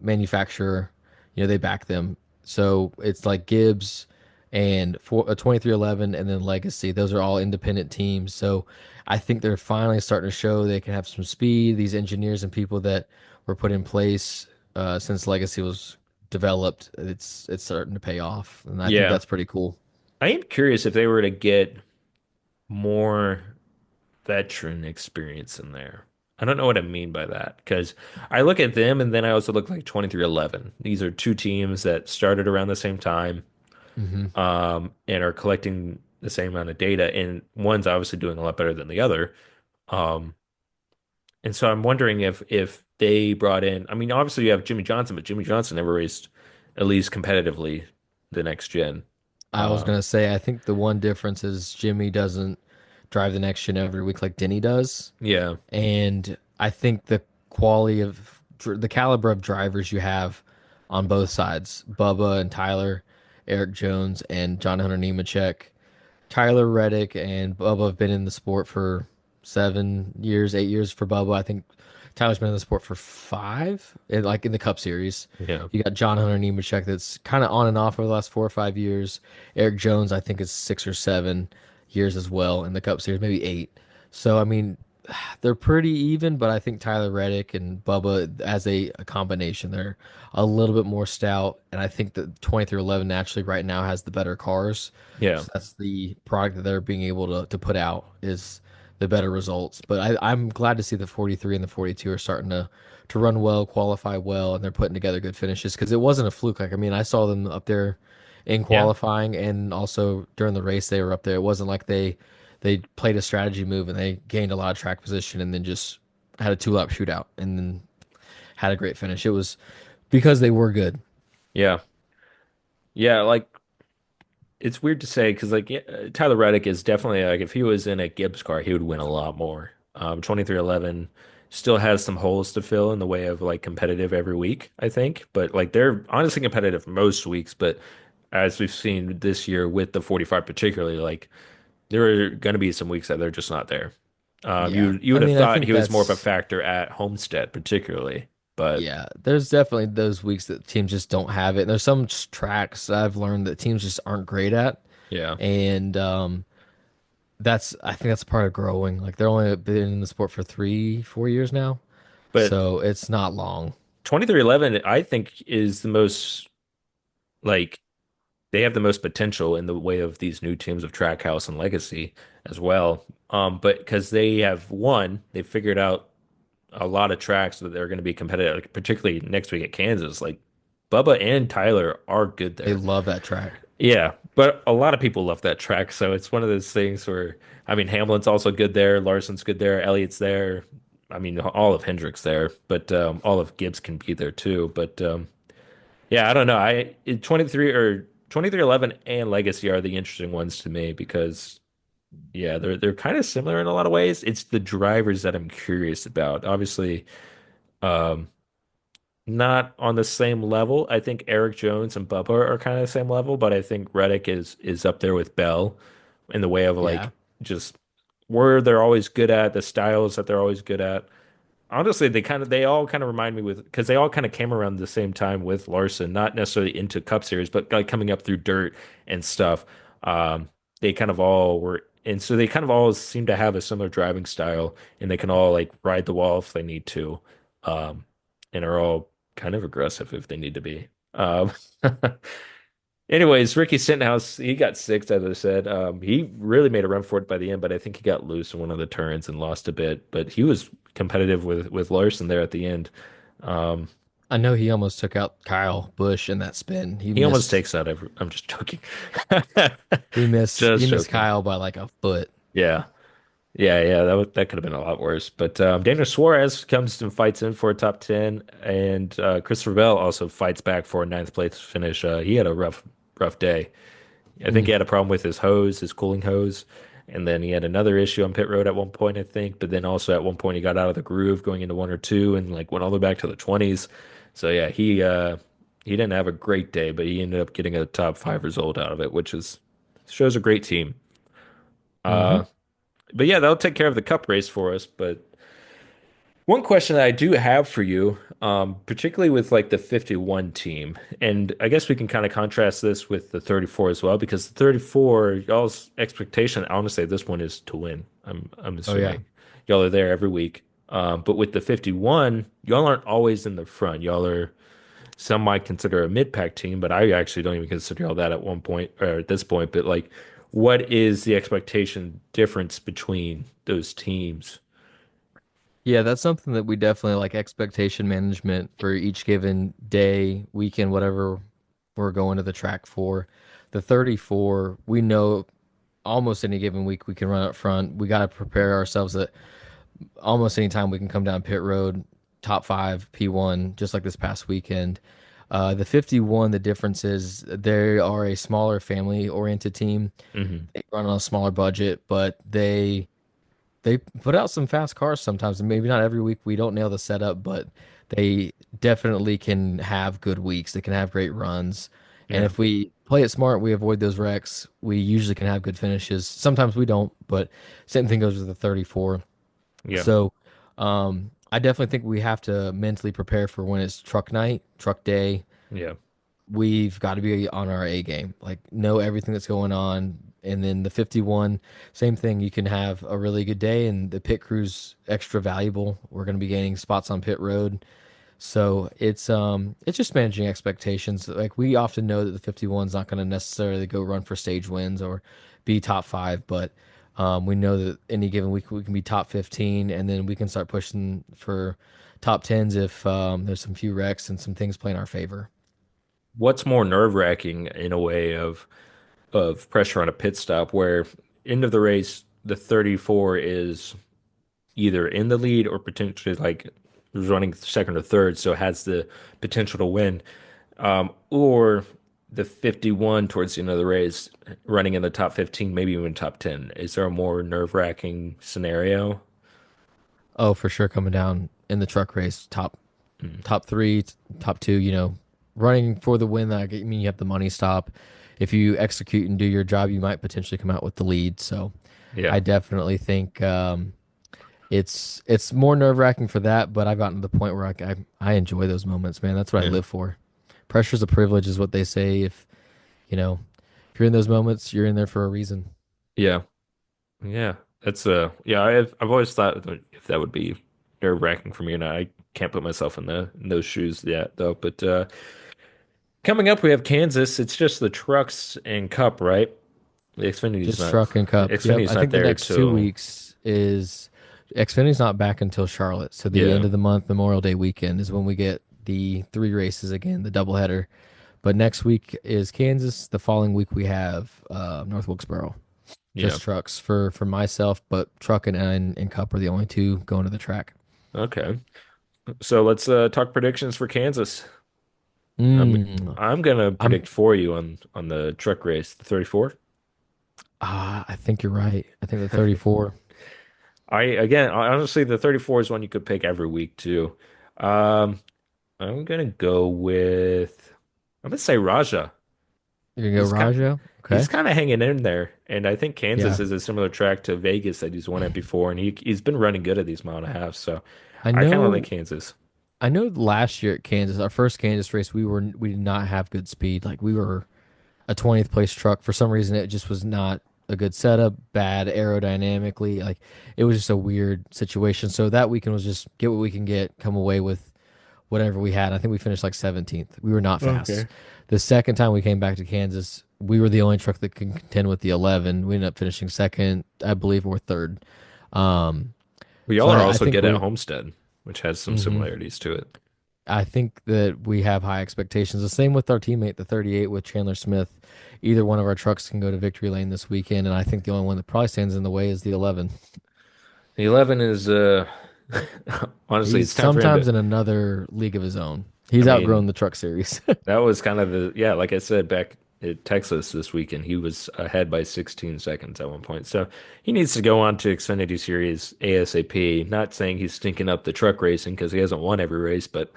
manufacturer. You know they back them, so it's like Gibbs and for a 2311 and then Legacy. Those are all independent teams. So I think they're finally starting to show they can have some speed. These engineers and people that were put in place since Legacy was developed, it's starting to pay off, and I think Yeah. that's pretty cool. I am curious if they were to get more veteran experience in there. I don't know what I mean by that because I look at them and then I also look like 2311. These are two teams that started around the same time, Hmm. and are collecting the same amount of data, and one's obviously doing a lot better than the other. Um, and so I'm wondering if they brought in, I mean, obviously you have Jimmy Johnson, but Jimmy Johnson never raced at least competitively the next gen. I was Um, gonna say I think the one difference is Jimmy doesn't drive the next gen every week like Denny does, yeah, and I think the quality of the caliber of drivers you have on both sides, Bubba and Tyler, Eric Jones and John Hunter Nemechek. Tyler Reddick and Bubba have been in the sport for 7 years, 8 years for Bubba. I think Tyler's been in the sport for five, like in the Cup Series. yeah, You got John Hunter Nemechek that's kind of on and off over the last 4 or 5 years. Eric Jones, I think, is 6 or 7 years as well in the Cup Series, maybe eight. So, I mean, they're pretty even, but I think Tyler Reddick and Bubba, as a combination, they're a little bit more stout. And I think that 2311 naturally right now has the better cars. yeah. So that's the product that they're being able to put out is the better results. But I'm glad to see the 43 and the 42 are starting to run well, qualify well, and they're putting together good finishes because it wasn't a fluke. Like I mean, I saw them up there in Yeah. qualifying and also during the race they were up there. It wasn't like they played a strategy move and they gained a lot of track position and then just had a two-lap shootout and then had a great finish. It was because they were good. Yeah. Yeah, like it's weird to say because like yeah, Tyler Reddick is definitely like if he was in a Gibbs car, he would win a lot more. 2311 still has some holes to fill in the way of like competitive every week, I think. But like they're honestly competitive most weeks, but as we've seen this year with the 45 particularly, like there are going to be some weeks that they're just not there. Yeah. You I would have mean, I thought think he was more of a that's factor at Homestead particularly, but yeah, there's definitely those weeks that teams just don't have it. And there's some tracks I've learned that teams just aren't great at. yeah. And that's I think that's part of growing. Like they're only been in the sport for 3, 4 years now. But So it's not long. 2311 I think is the most like they have the most potential in the way of these new teams of Trackhouse and Legacy as well. But because they have won, they figured out a lot of tracks that they're going to be competitive, like, particularly next week at Kansas. Like Bubba and Tyler are good They there. love that track. Yeah, but a lot of people love that track, so it's one of those things where I mean Hamlin's also good there, Larson's good there, Elliott's there. I mean all of Hendrick's there, but all of Gibbs can be there too. But yeah, I don't know. 23 or 2311 and Legacy are the interesting ones to me because yeah, they're kind of similar in a lot of ways. It's the drivers that I'm curious about. Obviously, um, not on the same level. I think Eric Jones and Bubba are kind of the same level, but I think Reddick is up there with Bell in the way of Yeah. like just where they're always good at, the styles that they're always good at. Honestly, they all kind of remind me with because they all kind of came around the same time with Larson, not necessarily into Cup Series, but like coming up through dirt and stuff. They kind of all were, and so they kind of all seem to have a similar driving style, and they can all like ride the wall if they need to, um, and are all kind of aggressive if they need to be. Anyways, Ricky Stenhouse, he got sixth, as I said. He really made a run for it by the end, but I think he got loose in one of the turns and lost a bit. But he was competitive with Larson there at the end. Um, I know he almost took out Kyle Busch in that spin. he almost takes that every. I'm just joking. He Just missed joking. Kyle by like a foot. Yeah, yeah. That could have been a lot worse. But Daniel Suarez comes and fights in for a top 10, and Christopher Bell also fights back for a ninth place finish. He had a rough day. I think he Mm. had a problem with his hose, his cooling hose. And then he had another issue on pit road at one point, I think. But then also at one point he got out of the groove going into one or two and like went all the way back to the 20s. So yeah, he didn't have a great day, but he ended up getting a top five result out of it, which is shows a great team. Hmm. Uh but yeah, that'll take care of the cup race for us. But one question that I do have for you, particularly with like the 51 team, and I guess we can kind of contrast this with the 34 as well, because the 34, y'all's expectation, I want to say this one is to win. I'm Oh yeah. assuming y'all are there every week. But with the 51, y'all aren't always in the front. Y'all are some might consider a mid-pack team, but I actually don't even consider all that at one point or at this point. But like, what is the expectation difference between those teams? Yeah, that's something that we definitely like expectation management for each given day, weekend, whatever we're going to the track for. The 34, we know almost any given week we can run up front. We got to prepare ourselves that almost any time we can come down pit road, top five, P1, just like this past weekend. The 51, the difference is they are a smaller family oriented team. Hmm. They run on a smaller budget, but they put out some fast cars sometimes, and maybe not every week we don't nail the setup, but they definitely can have good weeks. They can have great runs. And Yeah, if we play it smart, we avoid those wrecks. We usually can have good finishes. Sometimes we don't, but same thing goes with the 34. yeah, So, I definitely think we have to mentally prepare for when it's truck night, truck day. yeah. We've got to be on our A game, like know everything that's going on. And then the 51, same thing. You can have a really good day, and the pit crew's extra valuable. We're going to be gaining spots on pit road, so it's just managing expectations. Like we often know that the 51's not going to necessarily go run for stage wins or be top five, but We know that any given week we can be top 15, and then we can start pushing for top tens if there's some few wrecks and some things play in our favor. What's more nerve-wracking in a way of pressure on a pit stop where end of the race, the 34 is either in the lead or potentially like running second or third, so has the potential to win, or the 51 towards the end of the race running in the top 15, maybe even top 10. Is there a more nerve-wracking scenario? Oh, for sure, coming down in the truck race, Mm. top three, top two, running for the win. I mean, you have the money stop. If you execute and do your job, you might potentially come out with the lead. So Yeah. I definitely think it's more nerve wracking for that. But I've gotten to the point where I enjoy those moments, man. That's what I Yeah. live for. Pressure's a privilege, is what they say. If you know, if you're in those moments, you're in there for a reason. Yeah. Yeah. That's yeah, I've always thought that if that would be nerve-wracking for me, and I can't put myself in those shoes yet though. But coming up we have Kansas. It's just the trucks and Cup, right? The Just truck and cup. Yep. Xfinity's I not think the there next 2 till weeks is Xfinity's not back until Charlotte. So the yeah. end of the month, Memorial Day weekend, is when we get the three races again, the doubleheader. But next week is Kansas. The following week we have North Wilkesboro. Yeah. Just trucks for myself, but truck and cup are the only two going to the track. Okay. So let's talk predictions for Kansas. I'm Mm, I'm gonna I'm predict for you on the truck race, the 34. I think you're right. I think the 34. Honestly, the 34 is one you could pick every week too. Um, I'm gonna go with I'm gonna say Raja. You're gonna go He's kind Raja? he's Okay. kind of hanging in there, and I think Kansas Yeah. is a similar track to Vegas that he's won at before, and he's been running good at these mile and a half. So I I kind of like know Kansas. I know last year at Kansas, our first Kansas race, we did not have good speed. Like we were a 20th place truck. For some reason, it just was not a good setup, bad aerodynamically. Like it was just a weird situation. So that weekend was just get what we can get, come away with whatever we had. I think we finished like 17th. We were not fast. Okay. The second time we came back to Kansas, we were the only truck that could contend with the 11. We ended up finishing second, I believe, or third. Um, Well, y'all so are I also think good at we're. Homestead, which has some Mhm. similarities to it. I think that we have high expectations. The same with our teammate, the 38 with Chandler Smith. Either one of our trucks can go to victory lane this weekend, and I think the only one that probably stands in the way is the 11. The 11 is honestly, He's it's time for him to sometimes in another league of his own. I He's outgrown mean, the truck series. that was kind of yeah, like I said back at Texas this weekend, he was ahead by 16 seconds at one point. So he needs to go on to Xfinity Series ASAP. Not saying he's stinking up the truck racing because he hasn't won every race, but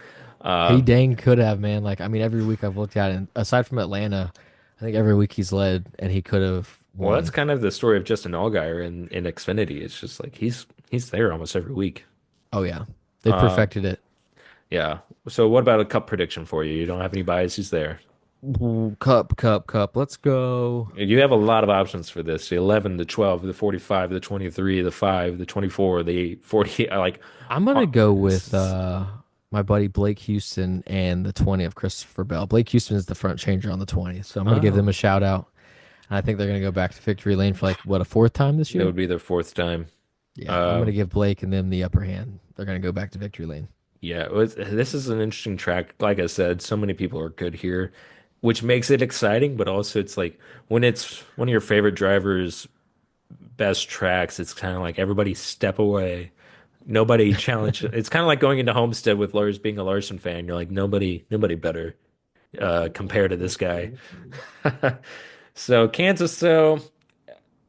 He uh dang could have, man. Like, I mean, every week I've looked at it, and aside from Atlanta, I think every week he's led and he could have well, that's won. kind of the story of Justin Allgaier in Xfinity. It's just like he's there almost every week. Oh, yeah. They Uh perfected it. yeah. So what about a cup prediction for you? You don't have any biases there. Ooh, cup, cup, cup. Let's go. You have a lot of options for this. The 11, the 12, the 45, the 23, the 5, the 24, the 40. I like I'm gonna go this with is my buddy Blake Houston and the 20 of Christopher Bell. Blake Houston is the front changer on the 20, so I'm gonna give them oh, a shout out. And I think they're gonna go back to victory lane for like what, a fourth time this that year? would be their fourth time. Yeah, I'm gonna Um, give Blake and them the upper hand. They're gonna go back to victory lane. yeah, this is an interesting track. Like I said, so many people are good here, which makes it exciting, but also it's like when it's one of your favorite drivers' best tracks, it's kind of like everybody step away. Nobody challenge. It's kind of like going into Homestead with Lars being a Larson fan. You're like nobody better compare to this guy. So Kansas, though,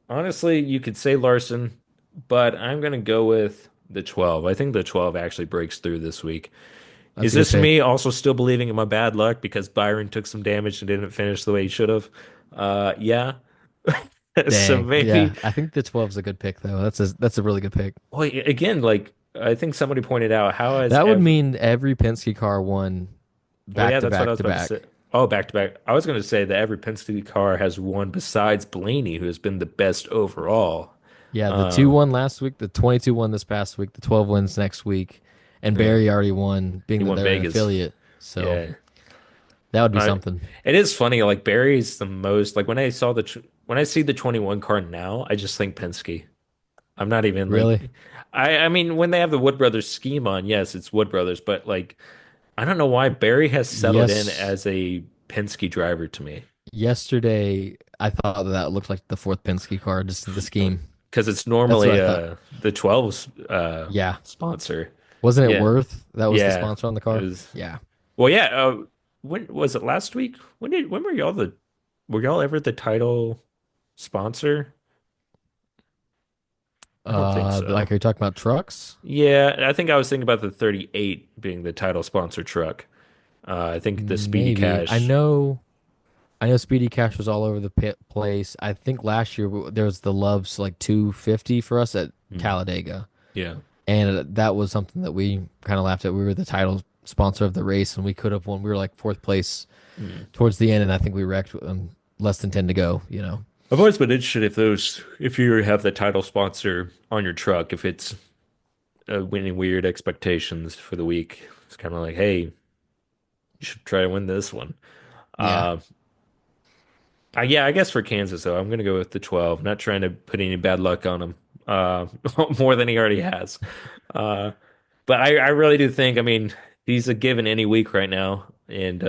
honestly, you could say Larson, but I'm gonna go with the 12. I think the 12 actually breaks through this week. That's Is a good this pick. me also still believing in my bad luck because Byron took some damage and didn't finish the way he should have? Yeah. So Dang, maybe, yeah, I think the 12 is a good pick though. That's a really good pick. well, again, like I think somebody pointed out, how has That would every mean every Penske car won well, back yeah, to that's what I back was to about to say. back. Oh, back to back. I was going to say that every Penske car has won besides Blaney, who has been the best overall. Yeah, the 2 Um, won last week, the 22 won this past week, the 12 wins next week, and yeah, Barry already won, he being that won they're an Vegas. affiliate. So Yeah. That would be I, something. it is funny. Like Barry's the most like when I see the 21 car now, I just think Penske. I'm not even Really? like I mean when they have the Wood Brothers scheme on, yes, it's Wood Brothers, but like I don't know why Barry has settled in Yes. as a Penske driver to me. Yesterday, I thought that looked like the fourth Penske car, just the scheme. Because it's That's what normally I thought. the 12's Yeah. sponsor. Wasn't it Yeah. worth that was the Yeah. sponsor on the It car? was Yeah. well yeah, when was it last week? When were y'all ever the title sponsor? I don't think Like so. are you talking about trucks? Yeah, I think I was thinking about the 38 being the title sponsor truck. I think the Speedy Maybe. Cash. I know Speedy Cash was all over the pit place. I think last year there was the Love's like 250 for us at Hmm. Talladega. Yeah. And that was something that we kind of laughed at. We were the title sponsor of the race and we could have won. We were like fourth place Hmm. towards the end and I think we wrecked less than 10 to go, you know. I've always been interested if you have the title sponsor on your truck, if it's winning weird expectations for the week. It's kind of like, hey, you should try to win this one. Yeah. Uh, yeah, I guess for Kansas though, I'm gonna go with the 12. Not trying to put any bad luck on him, uh, more than he already has. Uh, but I really do think, I mean, he's a given any week right now, and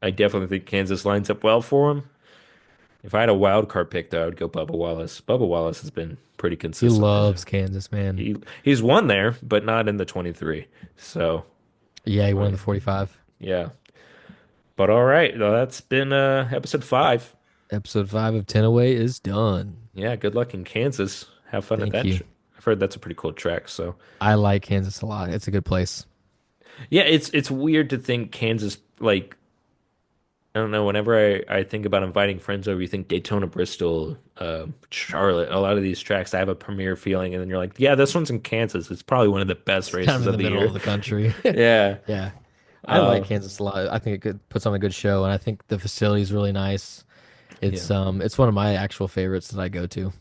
I definitely think Kansas lines up well for him. If I had a wild card pick, though, I would go Bubba Wallace. Bubba Wallace has been pretty He consistent this year. loves Kansas, man. He's won there, but not in the 23. So, Yeah, he I won the mean, 45. yeah. But all right, well, that's been episode 5. Episode 5 of 10 Away is done. Yeah, good luck in Kansas. Have fun at Thank that. you. I've heard that's a pretty cool track. So, I like Kansas a lot. It's a good place. yeah, it's weird to think Kansas like I don't know. Whenever I think about inviting friends over, you think Daytona, Bristol, Charlotte, a lot of these tracks, I have a premiere feeling, and then you're like, yeah, this one's in Kansas. It's probably one of the best It's kind of races in of the the middle year. of the country. Yeah. Yeah. I like Uh, Kansas a lot. I think it could puts on a good show and I think the facility is really nice. yeah. It's one of my actual favorites that I go to.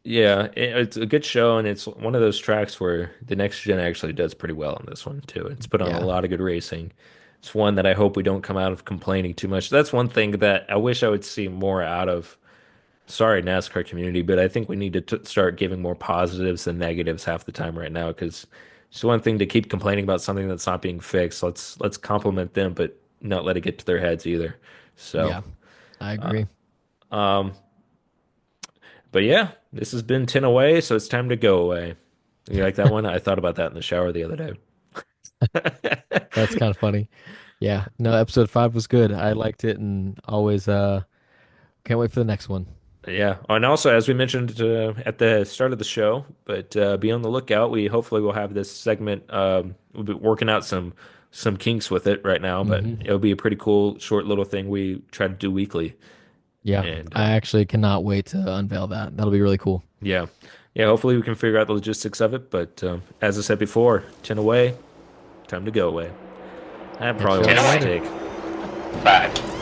Yeah. It's a good show, and it's one of those tracks where the next gen actually does pretty well on this one, too. It's put on a Yeah. lot of good racing. It's one that I hope we don't come out of complaining too much. That's one thing that I wish I would see more out of. Sorry, NASCAR community, but I think we need to start giving more positives than negatives half the time right now because it's one thing to keep complaining about something that's not being fixed. Let's compliment them, but not let it get to their heads either. So, Yeah. I uh, agree. um, but yeah, this has been 10 away, so it's time to go away. You like that one? I thought about that in the shower the other day. That's kind of funny. Yeah. No, episode 5 was good. I liked it and always can't wait for the next one. Yeah, and also as we mentioned at the start of the show, but be on the lookout. We hopefully will have this segment. We'll be working out some kinks with it right now, but Hmm. it'll be a pretty cool short little thing we try to do weekly. Yeah. And I actually cannot wait to unveil that. That'll be really cool. yeah, yeah. Hopefully we can figure out the logistics of it. But as I said before, 10 away, time to go away. That Catch probably y'all won't later. take. Five,